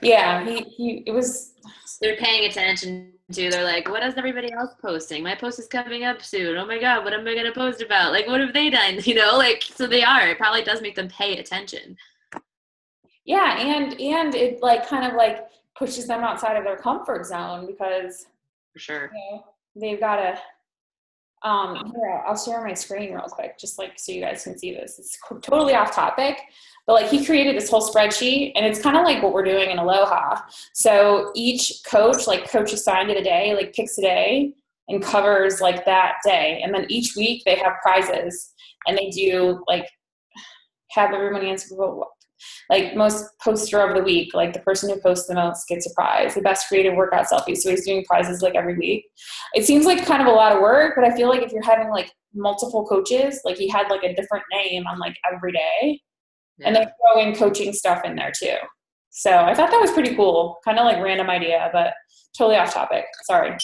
[SPEAKER 1] yeah, it was.
[SPEAKER 2] They're paying attention to, they're like, what is everybody else posting? My post is coming up soon. Oh my God, what am I going to post about? Like, what have they done? You know, like, so they are, it probably does make them pay attention.
[SPEAKER 1] Yeah. And it like kind of like pushes them outside of their comfort zone, because
[SPEAKER 2] for sure,
[SPEAKER 1] you know, they've got to, here, I'll share my screen real quick, just like, so you guys can see this. It's totally off topic, but like he created this whole spreadsheet, and it's kind of like what we're doing in Aloha. So each coach, like coach assigned to the day, like picks a day and covers like that day. And then each week they have prizes, and they do like have everyone answer like most poster of the week, like the person who posts the most gets a prize, the best creative workout selfie. So he's doing prizes like every week. It seems like kind of a lot of work, but I feel like if you're having like multiple coaches, like he had like a different name on like every day, and they throw in coaching stuff in there too. So I thought that was pretty cool. Kind of like random idea, but totally off topic. Sorry.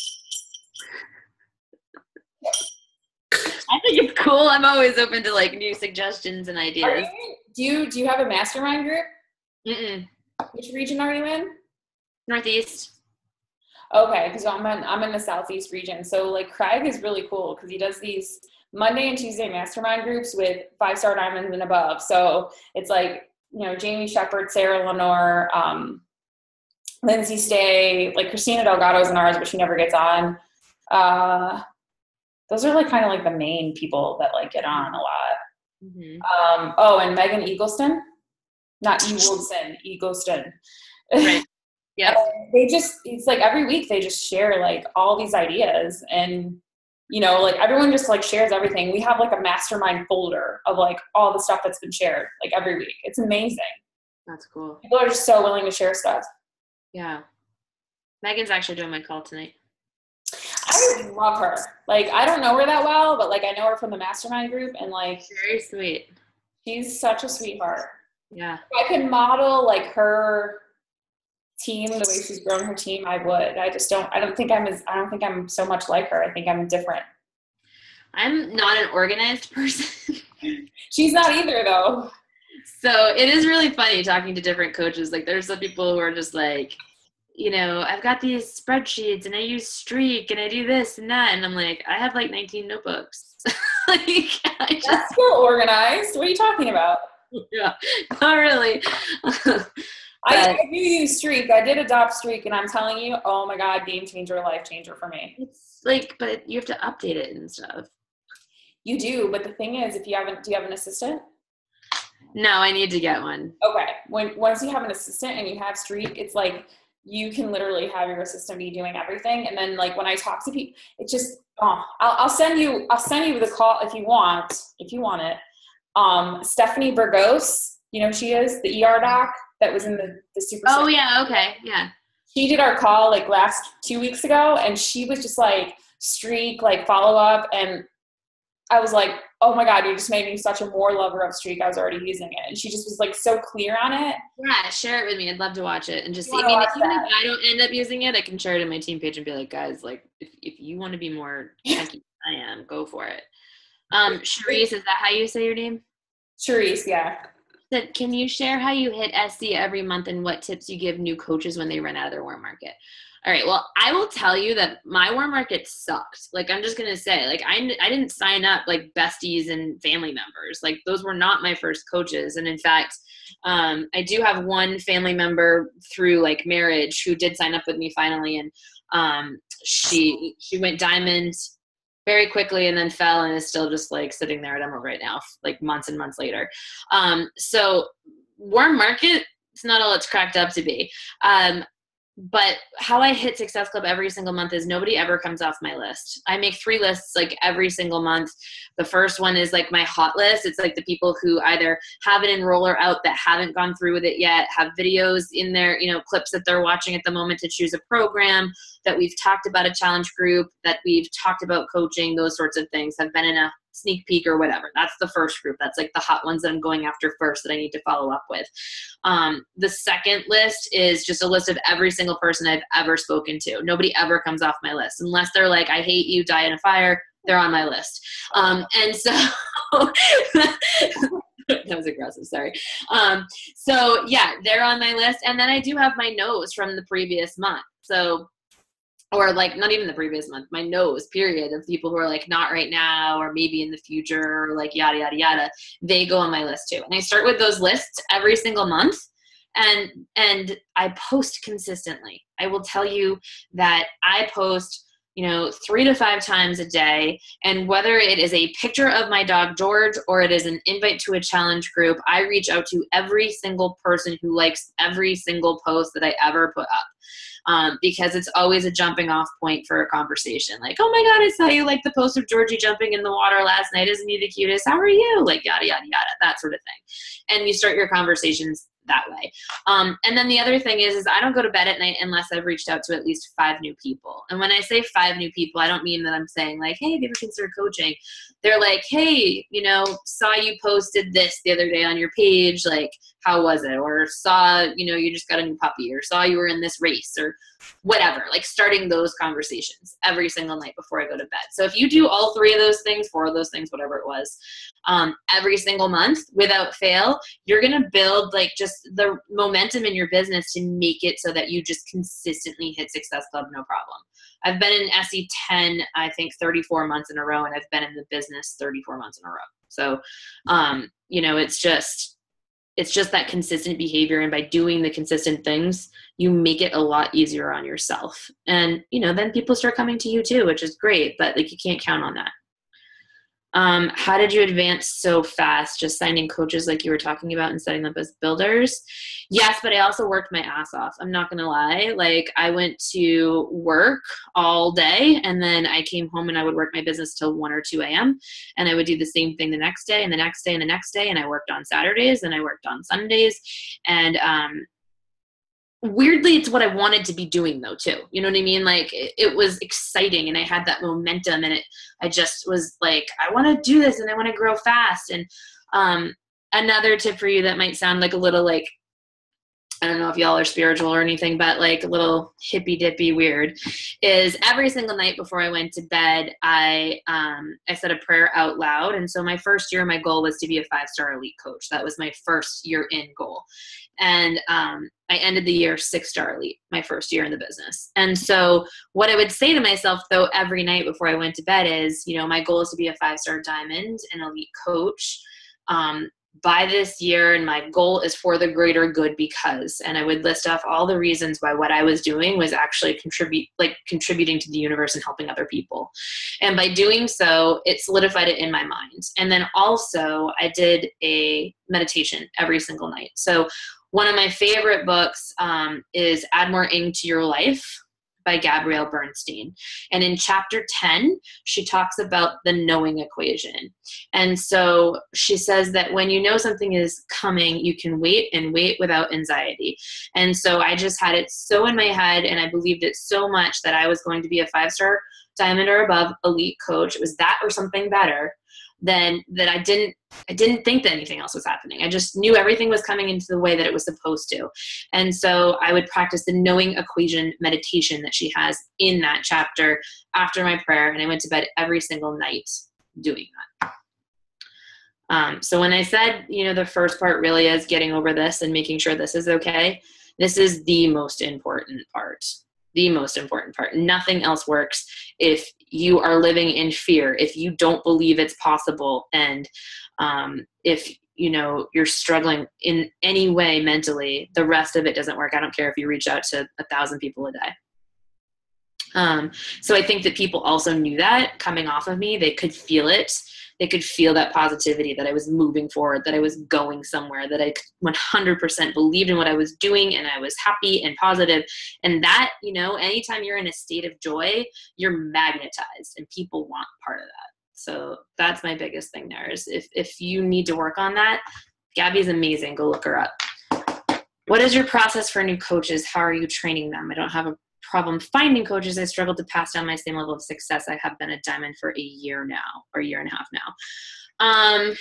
[SPEAKER 2] I think it's cool. I'm always open to like new suggestions and ideas.
[SPEAKER 1] Do you have a mastermind group?
[SPEAKER 2] Mm-mm.
[SPEAKER 1] Which region are you in?
[SPEAKER 2] Northeast.
[SPEAKER 1] Okay, because I'm in the Southeast region. So like Craig is really cool because he does these Monday and Tuesday mastermind groups with 5-star diamonds and above. So it's like, you know, Jamie Shepard, Sarah Lenore, Lindsay Stay, like Christina Delgado's in ours, but she never gets on. Those are like kind of like the main people that like get on a lot. Mm-hmm. And Megan Eagleston, not Eagleston, Eagleston.
[SPEAKER 2] Right. Yeah.
[SPEAKER 1] It's like every week they just share like all these ideas, and you know, like everyone just like shares everything. We have like a mastermind folder of like all the stuff that's been shared like every week. It's amazing.
[SPEAKER 2] That's cool.
[SPEAKER 1] People are just so willing to share stuff.
[SPEAKER 2] Yeah. Megan's actually doing my call tonight.
[SPEAKER 1] I love her. Like, I don't know her that well, but like I know her from the mastermind group, and like
[SPEAKER 2] very sweet.
[SPEAKER 1] She's such a sweetheart.
[SPEAKER 2] Yeah.
[SPEAKER 1] If I could model like her team, the way she's grown her team, I would. I don't think I'm so much like her. I think I'm different.
[SPEAKER 2] I'm not an organized person.
[SPEAKER 1] She's not either, though.
[SPEAKER 2] So it is really funny talking to different coaches. Like there's some people who are just like, you know, I've got these spreadsheets and I use Streak and I do this and that. And I'm like, I have like 19 notebooks. Like,
[SPEAKER 1] That's so organized. What are you talking about?
[SPEAKER 2] Yeah, not really.
[SPEAKER 1] I do use Streak. I did adopt Streak, and I'm telling you, oh my God, game changer, life changer for me.
[SPEAKER 2] It's like, but you have to update it and stuff.
[SPEAKER 1] You do, but the thing is, do you have an assistant?
[SPEAKER 2] No, I need to get one.
[SPEAKER 1] Okay. Once you have an assistant and you have Streak, it's like you can literally have your assistant be doing everything. And then like when I talk to people, it just I'll send you the call if you want it. Stephanie Burgos, you know who she is, the ER doc that was in the Super.
[SPEAKER 2] Oh yeah, okay, yeah.
[SPEAKER 1] She did our call like last 2 weeks ago, and she was just like Streak, like follow up, and I was like, oh my God, you just made me such a more lover of Streak. I was already using it. And she just was like so clear on it.
[SPEAKER 2] Yeah, share it with me. I'd love to watch it. And just see, I mean, even if I don't end up using it, I can share it in my team page and be like, guys, like if you want to be more techy than I am, go for it. Charisse, is that how you say your name?
[SPEAKER 1] Charisse, yeah.
[SPEAKER 2] Said, can you share how you hit SC every month and what tips you give new coaches when they run out of their warm market? All right. Well, I will tell you that my warm market sucked. Like, I'm just going to say, like, I didn't sign up like besties and family members. Like, those were not my first coaches. And in fact, I do have one family member through like marriage who did sign up with me finally. And she went diamond very quickly and then fell and is still just like sitting there at Emerald right now, like months and months later. So warm market, it's not all it's cracked up to be. But how I hit Success Club every single month is nobody ever comes off my list. I make 3 lists like every single month. The first one is like my hot list. It's like the people who either have an enroller out that haven't gone through with it yet, have videos in there, you know, clips that they're watching at the moment to choose a program, that we've talked about a challenge group, that we've talked about coaching, those sorts of things, have been in a sneak peek or whatever. That's the first group. That's like the hot ones that I'm going after first that I need to follow up with. The second list is just a list of every single person I've ever spoken to. Nobody ever comes off my list unless they're like, I hate you, die in a fire. They're on my list. And so that was aggressive. Sorry. So yeah, they're on my list. And then I do have my no's from the previous month. So, or like not even the previous month, my no's period of people who are like not right now or maybe in the future or like yada, yada, yada. They go on my list too. And I start with those lists every single month and I post consistently. I will tell you that I post, 3 to 5 times a day. And whether it is a picture of my dog, George, or it is an invite to a challenge group, I reach out to every single person who likes every single post that I ever put up. Because it's always a jumping off point for a conversation. Like, oh my God, I saw you like the post of Georgie jumping in the water last night. Isn't he the cutest? How are you? Like yada, yada, yada, that sort of thing. And you start your conversations that way. And then the other thing is I don't go to bed at night unless I've reached out to at least 5 new people. And when I say 5 new people, I don't mean that I'm saying like, hey, have you ever considered coaching? They're like, hey, saw you posted this the other day on your page. Like, how was it? Or saw, you just got a new puppy, or saw you were in this race, or whatever. Like starting those conversations every single night before I go to bed. So if you do all 3 of those things, 4 of those things, whatever it was, every single month without fail, you're going to build like just the momentum in your business to make it so that you just consistently hit Success Club, no problem. I've been in SE 10, I think 34 months in a row, and I've been in the business 34 months in a row. So, it's just that consistent behavior. And by doing the consistent things, you make it a lot easier on yourself. And, then people start coming to you too, which is great, but like you can't count on that. How did you advance so fast? Just signing coaches like you were talking about and setting them up as builders? Yes, but I also worked my ass off. I'm not going to lie. Like I went to work all day and then I came home and I would work my business till 1 or 2 a.m. and I would do the same thing the next day and the next day and the next day. And I worked on Saturdays and I worked on Sundays. And, weirdly, it's what I wanted to be doing though, too. You know what I mean? Like it was exciting and I had that momentum and I just was like, I want to do this and I want to grow fast. And, another tip for you that might sound like a little like I don't know if y'all are spiritual or anything, but like a little hippy dippy weird, is every single night before I went to bed, I said a prayer out loud. And so my first year, my goal was to be a 5-star elite coach. That was my first year in goal. And I ended the year 6-star elite, my first year in the business. And so what I would say to myself though, every night before I went to bed is, you know, my goal is to be a 5-star diamond and elite coach. By this year, and my goal is for the greater good because, and I would list off all the reasons why what I was doing was actually contributing to the universe and helping other people. And by doing so, it solidified it in my mind. And then also I did a meditation every single night. So one of my favorite books is Add More Ing to Your Life by Gabrielle Bernstein. And in chapter 10, she talks about the knowing equation. And so she says that when you know something is coming, you can wait and wait without anxiety. And so I just had it so in my head, and I believed it so much that I was going to be a 5-star diamond or above elite coach. It was that or something better. Then that I didn't think that anything else was happening. I just knew everything was coming into the way that it was supposed to. And so I would practice the knowing equation meditation that she has in that chapter after my prayer. And I went to bed every single night doing that. So when I said, you know, the first part really is getting over this and making sure this is okay, this is the most important part. The most important part. Nothing else works if you are living in fear, if you don't believe it's possible, and if you know you're struggling in any way mentally, the rest of it doesn't work. I don't care if you reach out to 1,000 people a day. So I think that people also knew that coming off of me. They could feel it. They could feel that positivity, that I was moving forward, that I was going somewhere, that I 100% believed in what I was doing, and I was happy and positive. And that, you know, anytime you're in a state of joy, you're magnetized and people want part of that. So that's my biggest thing there is if you need to work on that, Gabby's amazing. Go look her up. What is your process for new coaches? How are you training them? I don't have a problem finding coaches. I struggle to pass down my same level of success. I have been a diamond for a year now, or a year and a half now.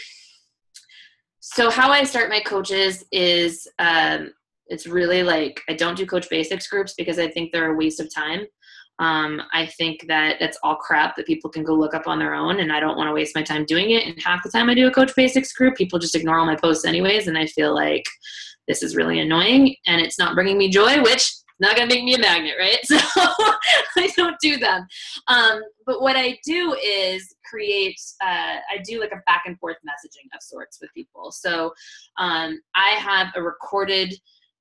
[SPEAKER 2] So how I start my coaches is it's really like I don't do coach basics groups because I think they're a waste of time. I think that it's all crap that people can go look up on their own, and I don't want to waste my time doing it. And half the time I do a coach basics group, people just ignore all my posts anyways, and I feel like this is really annoying and it's not bringing me joy, which not going to make me a magnet, right? So I don't do them. But what I do is create, I do like a back and forth messaging of sorts with people. So I have a recorded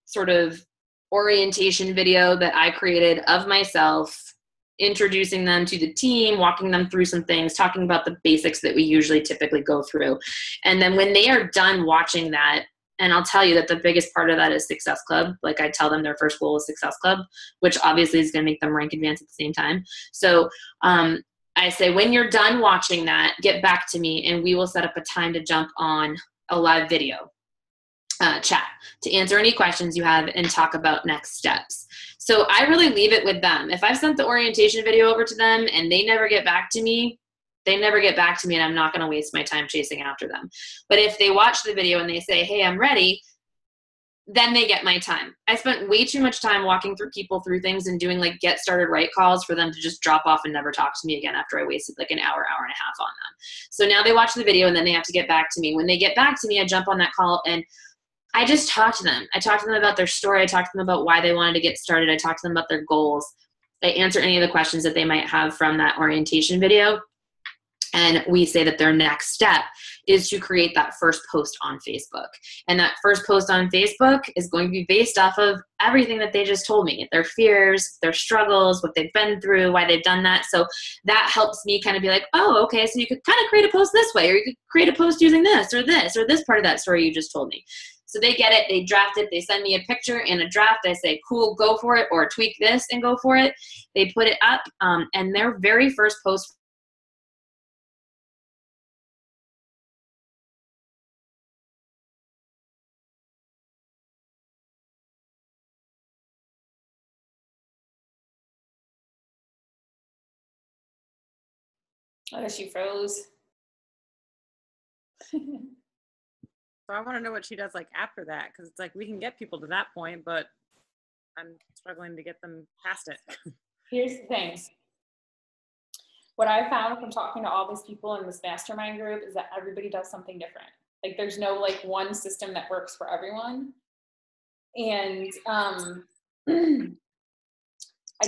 [SPEAKER 2] sort of orientation video that I created of myself, introducing them to the team, walking them through some things, talking about the basics that we usually typically go through. And then when they are done watching that, and I'll tell you that the biggest part of that is Success Club. Like I tell them their first goal is Success Club, which obviously is going to make them rank advance at the same time. So I say, when you're done watching that, get back to me and we will set up a time to jump on a live video chat to answer any questions you have and talk about next steps. So I really leave it with them. If I've sent the orientation video over to them and they never get back to me, they never get back to me, and I'm not going to waste my time chasing after them. But if they watch the video and they say, hey, I'm ready, then they get my time. I spent way too much time walking through people through things and doing like get started right calls for them to just drop off and never talk to me again after I wasted like an hour, hour and a half on them. So now they watch the video and then they have to get back to me. When they get back to me, I jump on that call and I just talk to them. I talk to them about their story. I talk to them about why they wanted to get started. I talk to them about their goals. I answer any of the questions that they might have from that orientation video. And we say that their next step is to create that first post on Facebook. And that first post on Facebook is going to be based off of everything that they just told me, their fears, their struggles, what they've been through, why they've done that. So that helps me kind of be like, oh, okay, so you could kind of create a post this way, or you could create a post using this or this part of that story you just told me. So they get it, they draft it, they send me a picture and a draft. I say, cool, go for it, or tweak this and go for it. They put it up, and their very first post
[SPEAKER 1] Oh, she froze.
[SPEAKER 4] So I want to know what she does like after that, because it's like we can get people to that point, but I'm struggling to get them past it.
[SPEAKER 1] Here's the thing. What I found from talking to all these people in this mastermind group is that everybody does something different. Like there's no like one system that works for everyone. And I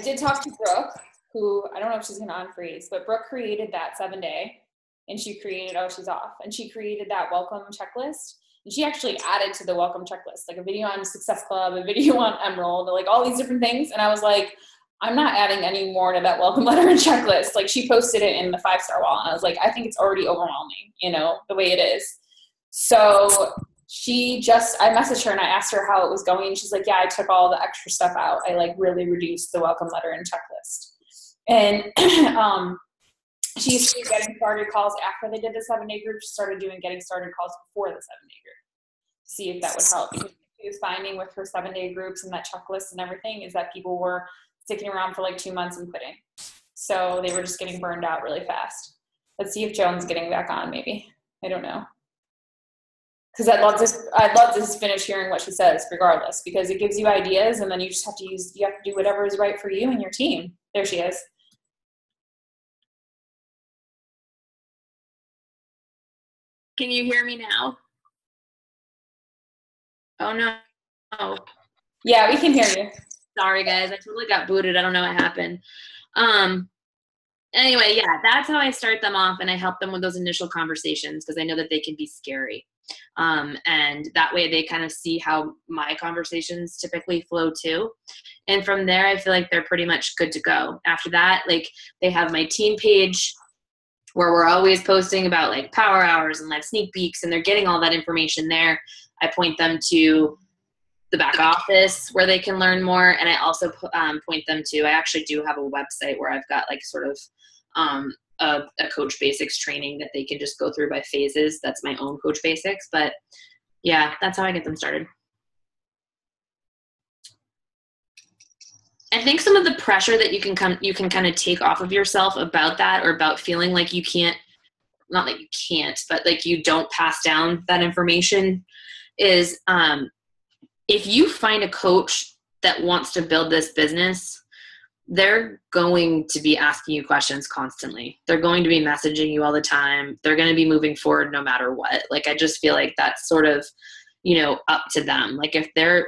[SPEAKER 1] did talk to Brooke, who I don't know if she's gonna unfreeze, but Brooke created that 7-day, and she created, oh, she's off. And she created that welcome checklist. And she actually added to the welcome checklist, like a video on Success Club, a video on Emerald, like all these different things. And I was like, I'm not adding any more to that welcome letter and checklist. Like she posted it in the 5-star wall. And I was like, I think it's already overwhelming, you know, the way it is. So I messaged her and I asked her how it was going. And she's like, yeah, I took all the extra stuff out. I like really reduced the welcome letter and checklist. And she used to do getting started calls after they did the 7-day group. She started doing getting started calls before the 7-day group to see if that would help. Because she was finding with her 7-day groups and that checklist and everything is that people were sticking around for like 2 months and quitting. So they were just getting burned out really fast. Let's see if Joan's getting back on maybe. I don't know. Because I'd love to finish hearing what she says regardless, because it gives you ideas and then you just have to do whatever is right for you and your team. There she is.
[SPEAKER 2] Can you hear me now? Oh no. Oh.
[SPEAKER 1] Yeah, we can hear you.
[SPEAKER 2] Sorry guys, I totally got booted. I don't know what happened. Anyway, yeah, that's how I start them off, and I help them with those initial conversations because I know that they can be scary. And that way they kind of see how my conversations typically flow too. And from there, I feel like they're pretty much good to go. After that, like they have my team page where we're always posting about like power hours and live sneak peeks, and they're getting all that information there. I point them to the back office where they can learn more. And I also point them to, I actually do have a website where I've got like sort of a Coach Basics training that they can just go through by phases. That's my own Coach Basics. But yeah, that's how I get them started. I think some of the pressure that you can kind of take off of yourself about that, or about feeling like you can't, not that you can't, but like you don't pass down that information is, if you find a coach that wants to build this business, they're going to be asking you questions constantly. They're going to be messaging you all the time. They're going to be moving forward no matter what. Like, I just feel like that's sort of, you know, up to them. Like if they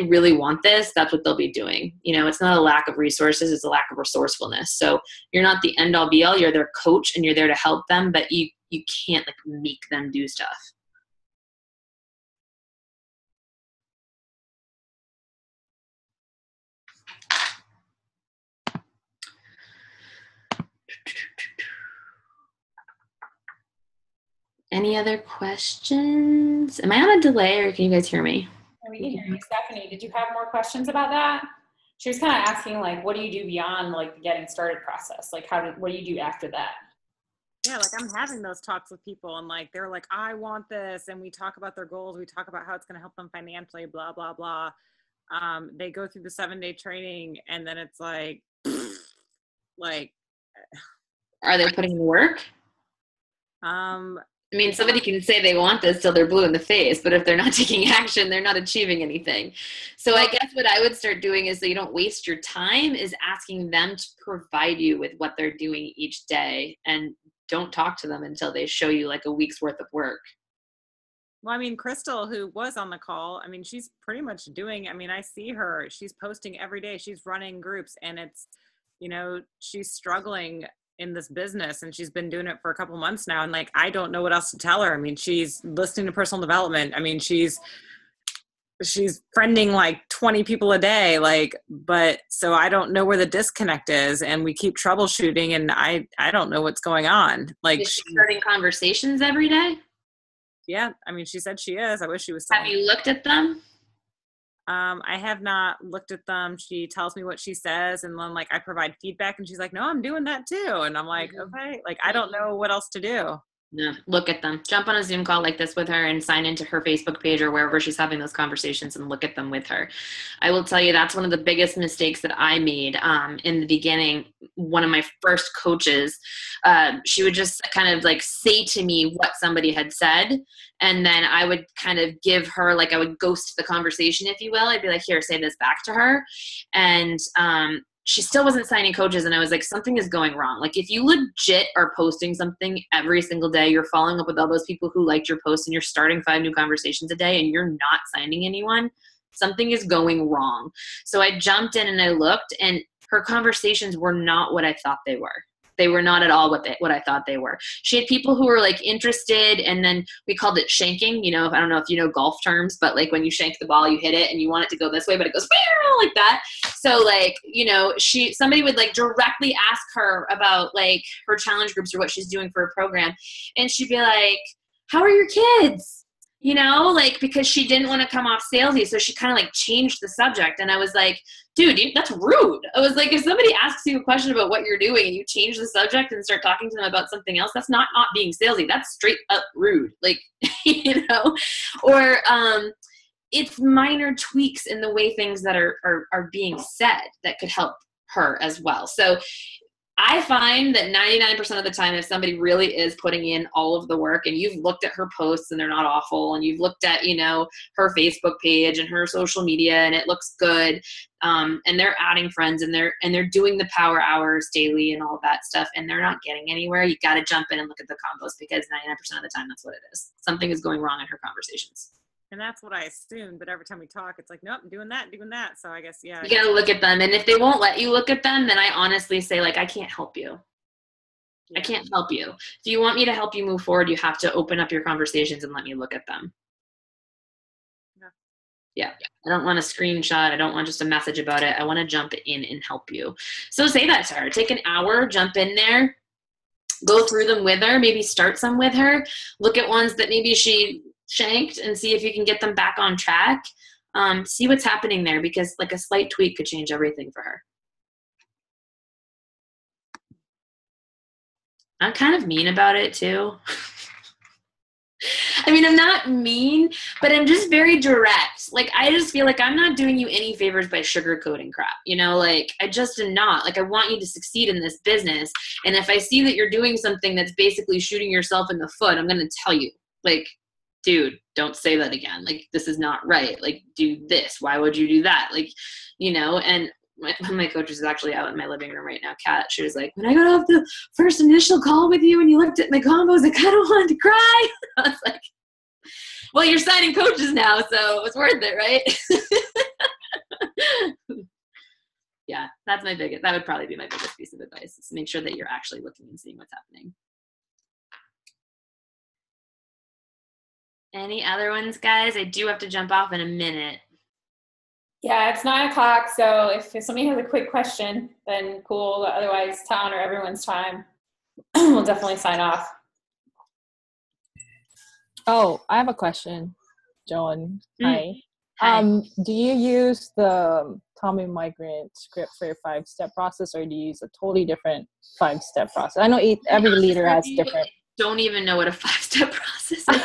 [SPEAKER 2] really want this, that's what they'll be doing. You know, it's not a lack of resources, it's a lack of resourcefulness. So you're not the end all be all, you're their coach and you're there to help them, but you can't like make them do stuff. Any other questions? Am I on a delay or can you guys hear me?
[SPEAKER 1] We can hear you. Stephanie, did you have more questions about that? She was kind of asking like, what do you do beyond like the getting started process? Like what do you do after that?
[SPEAKER 4] Yeah, like I'm having those talks with people and like, they're like, I want this. And we talk about their goals. We talk about how it's going to help them financially, blah, blah, blah. They go through the 7-day training and then it's like,
[SPEAKER 2] are they putting in work? I mean, somebody can say they want this till they're blue in the face, but if they're not taking action, they're not achieving anything. So I guess what I would start doing is, so you don't waste your time, is asking them to provide you with what they're doing each day, and don't talk to them until they show you like a week's worth of work.
[SPEAKER 4] Well, I mean, Crystal, who was on the call, I mean, she's pretty much doing, I mean, I see her, she's posting every day, she's running groups, and it's, you know, she's struggling in this business and she's been doing it for a couple months now. And like, I don't know what else to tell her. I mean, she's listening to personal development. I mean, she's friending like 20 people a day, like, but so I don't know where the disconnect is, and we keep troubleshooting and I don't know what's going on. Like,
[SPEAKER 2] is she starting conversations every day?
[SPEAKER 4] Yeah. I mean, she said she is. I wish she was.
[SPEAKER 2] Have you looked at them?
[SPEAKER 4] I have not looked at them. She tells me what she says, and then like I provide feedback, and she's like, "No, I'm doing that too." And I'm like, "Okay." Like I don't know what else to do.
[SPEAKER 2] No, look at them. Jump on a Zoom call like this with her and sign into her Facebook page or wherever she's having those conversations and look at them with her. I will tell you that's one of the biggest mistakes that I made in the beginning. One of my first coaches, she would just kind of like say to me what somebody had said, and then I would kind of give her, like I would ghost the conversation, if you will. I'd be like, here, say this back to her. And she still wasn't signing coaches, and I was like, something is going wrong. Like, if you legit are posting something every single day, you're following up with all those people who liked your post, and you're starting 5 new conversations a day, and you're not signing anyone, something is going wrong. So I jumped in and I looked, and her conversations were not what I thought they were. They were not at all what I thought they were. She had people who were like interested, and then we called it shanking. You know, I don't know if you know golf terms, but like when you shank the ball, you hit it and you want it to go this way, but it goes like that. So like, you know, somebody would like directly ask her about like her challenge groups or what she's doing for a program. And she'd be like, how are your kids? You know, like, because she didn't want to come off salesy. So she kind of like changed the subject. And I was like, dude, that's rude. I was like, if somebody asks you a question about what you're doing and you change the subject and start talking to them about something else, that's not being salesy. That's straight up rude. Like, you know, or it's minor tweaks in the way things that are being said that could help her as well. So I find that 99% of the time, if somebody really is putting in all of the work and you've looked at her posts and they're not awful, and you've looked at, you know, her Facebook page and her social media and it looks good, and they're adding friends and they're doing the power hours daily and all that stuff, and they're not getting anywhere, you got to jump in and look at the combos, because 99% of the time that's what it is. Something is going wrong in her conversations.
[SPEAKER 4] And that's what I assumed, but every time we talk, it's like, nope, I'm doing that. So I guess, yeah.
[SPEAKER 2] You got to look at them. And if they won't let you look at them, then I honestly say, like, I can't help you. Yeah. I can't help you. If you want me to help you move forward, you have to open up your conversations and let me look at them. Yeah. I don't want a screenshot. I don't want just a message about it. I want to jump in and help you. So say that to her. Take an hour, jump in there, go through them with her, maybe start some with her, look at ones that maybe she shanked and see if you can get them back on track. See what's happening there, because like a slight tweak could change everything for her. I'm kind of mean about it too. I mean, I'm not mean, but I'm just very direct. Like, I just feel like I'm not doing you any favors by sugarcoating crap, you know, like I just am not. Like, I want you to succeed in this business. And if I see that you're doing something that's basically shooting yourself in the foot, I'm going to tell you, like, dude, don't say that again. Like, this is not right. Like, do this. Why would you do that? Like, you know, and one of my coaches is actually out in my living room right now, Kat. She was like, when I got off the first initial call with you and you looked at my combos, I kind of wanted to cry. I was like, well, you're signing coaches now, so it's worth it, right? Yeah, that would probably be my biggest piece of advice, is make sure that you're actually looking and seeing what's happening. Any other ones, guys? I do have to jump off in a minute.
[SPEAKER 1] Yeah, it's 9:00. So if somebody has a quick question, then cool. Otherwise, to honor everyone's time, we'll definitely sign off.
[SPEAKER 5] Oh, I have a question, Joan. Hi.
[SPEAKER 2] Hi.
[SPEAKER 5] Do you use the Tommy Migrant script for your 5-step process, or do you use a totally different 5-step process? I know every leader has different.
[SPEAKER 2] Don't even know what a 5-step process is.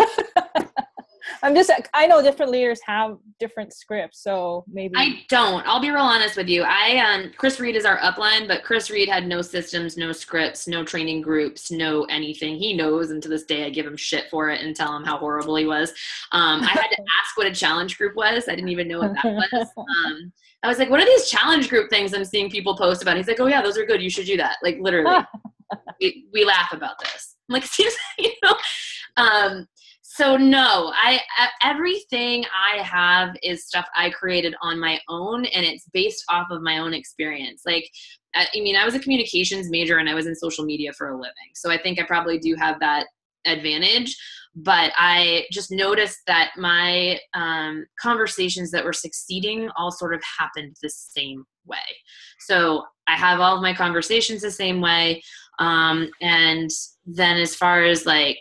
[SPEAKER 5] I know different leaders have different scripts, so maybe.
[SPEAKER 2] I don't. I'll be real honest with you. Chris Reed is our upline, but Chris Reed had no systems, no scripts, no training groups, no anything. He knows, and to this day I give him shit for it and tell him how horrible he was. I had to ask what a challenge group was. I didn't even know what that was. I was like, what are these challenge group things I'm seeing people post about? He's like, oh yeah, those are good. You should do that. Like, literally. we laugh about this. I'm like, you know? So no, everything I have is stuff I created on my own, and it's based off of my own experience. Like, I mean, I was a communications major and I was in social media for a living. So I think I probably do have that advantage, but I just noticed that my conversations that were succeeding all sort of happened the same way. So I have all of my conversations the same way. And then as far as like,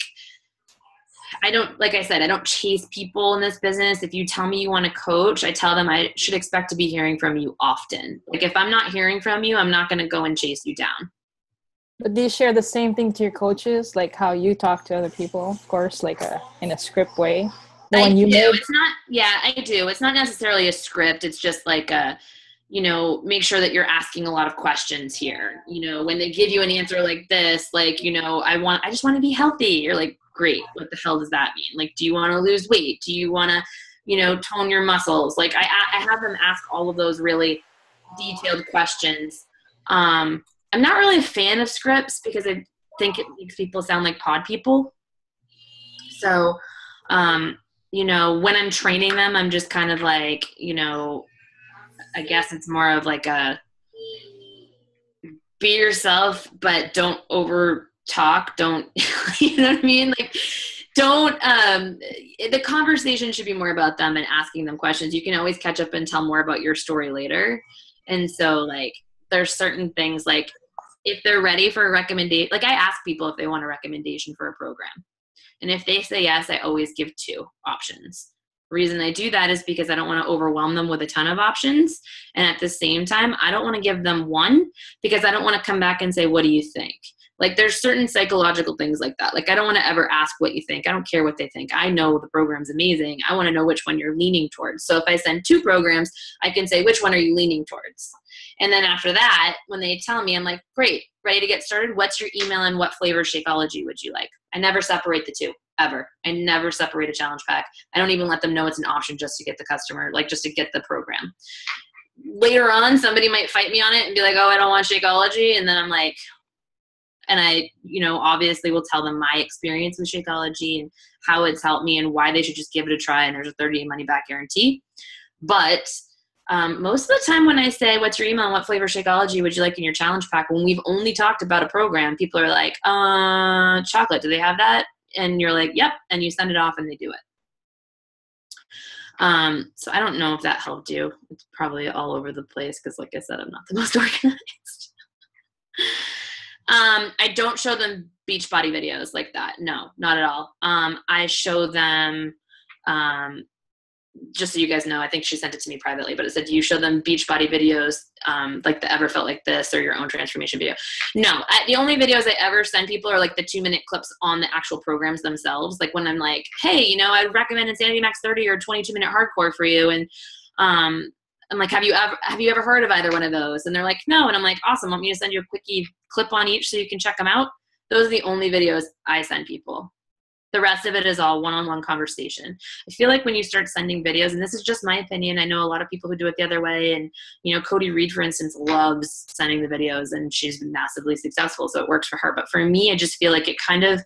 [SPEAKER 2] like I said, I don't chase people in this business. If you tell me you want to coach, I tell them I should expect to be hearing from you often. Like, if I'm not hearing from you, I'm not going to go and chase you down.
[SPEAKER 5] But do you share the same thing to your coaches, like how you talk to other people, of course, like in a script way? The one you made?
[SPEAKER 2] It's not, yeah, I do. It's not necessarily a script. It's just like make sure that you're asking a lot of questions here. When they give you an answer like this, like, I just want to be healthy. You're like, great. What the hell does that mean? Like, do you want to lose weight? Do you want to, tone your muscles? Like I have them ask all of those really detailed questions. I'm not really a fan of scripts because I think it makes people sound like pod people. So, when I'm training them, I'm just kind of like, I guess it's more of like a be yourself, but don't over talk. Don't, you know what I mean? Like, don't, the conversation should be more about them and asking them questions. You can always catch up and tell more about your story later. And so like, there's certain things like if they're ready for a recommendation, like I ask people if they want a recommendation for a program. And if they say yes, I always give 2 options. The reason I do that is because I don't want to overwhelm them with a ton of options. And at the same time, I don't want to give them 1 because I don't want to come back and say, what do you think? Like there's certain psychological things like that. Like I don't want to ever ask what you think. I don't care what they think. I know the program's amazing. I want to know which one you're leaning towards. So if I send 2 programs, I can say, which one are you leaning towards? And then after that, when they tell me, I'm like, great, ready to get started. What's your email and what flavor Shakeology would you like? I never separate the 2, ever. I never separate a challenge pack. I don't even let them know it's an option just to get the customer, like just to get the program. Later on, somebody might fight me on it and be like, oh, I don't want Shakeology. And then I'm like, and I, obviously will tell them my experience with Shakeology and how it's helped me and why they should just give it a try. And there's a 30-day money-back guarantee. But most of the time when I say, what's your email and what flavor Shakeology would you like in your challenge pack? When we've only talked about a program, people are like, chocolate, do they have that? And you're like, yep. And you send it off and they do it. So I don't know if that helped you. It's probably all over the place because like I said, I'm not the most organized. I don't show them Beachbody videos like that. No, not at all. I show them, just so you guys know, I think she sent it to me privately, but it said, do you show them Beachbody videos, like the Ever Felt Like This or your own transformation video? No, the only videos I ever send people are like the 2-minute clips on the actual programs themselves. Like when I'm like, hey, I'd recommend Insanity Max 30 or 22-minute hardcore for you. And, I'm like, have you ever heard of either one of those? And they're like, no. And I'm like, awesome. Want me to send you a quickie clip on each so you can check them out? Those are the only videos I send people. The rest of it is all one-on-one conversation. I feel like when you start sending videos, and this is just my opinion, I know a lot of people who do it the other way. And, Cody Reed, for instance, loves sending the videos and she's been massively successful. So it works for her. But for me, I just feel like it kind of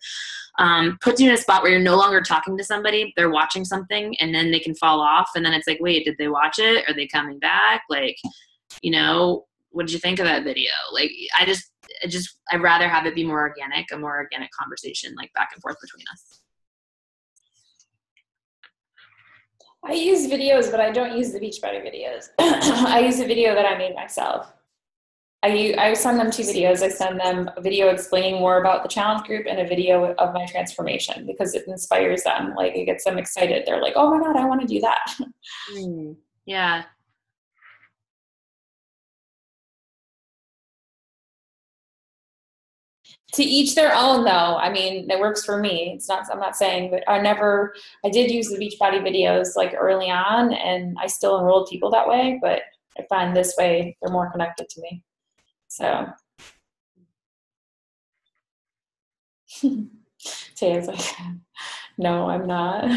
[SPEAKER 2] puts you in a spot where you're no longer talking to somebody. They're watching something and then they can fall off. And then it's like, wait, did they watch it? Are they coming back? Like, what did you think of that video? Like, I'd rather have it be more organic, a more organic conversation, like back and forth between us.
[SPEAKER 1] I use videos, but I don't use the Beachbody videos. I use a video that I made myself. I send them 2 videos. I send them a video explaining more about the challenge group and a video of my transformation because it inspires them. Like it gets them excited. They're like, oh my God, I want to do that.
[SPEAKER 2] Yeah.
[SPEAKER 1] To each their own though. I mean, that works for me. I'm not saying, but I did use the Beachbody videos like early on and I still enrolled people that way, but I find this way they're more connected to me. So Taya's like, no, I'm not.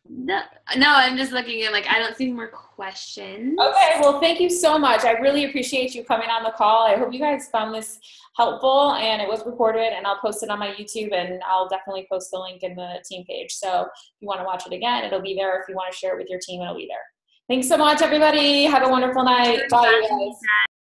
[SPEAKER 2] No, I'm just looking at I don't see more questions.
[SPEAKER 1] Okay, well, thank you so much. I really appreciate you coming on the call. I hope you guys found this helpful, and it was recorded, and I'll post it on my YouTube, and I'll definitely post the link in the team page. So if you want to watch it again, it'll be there. If you want to share it with your team, it'll be there. Thanks so much, everybody. Have a wonderful night. Bye, you guys.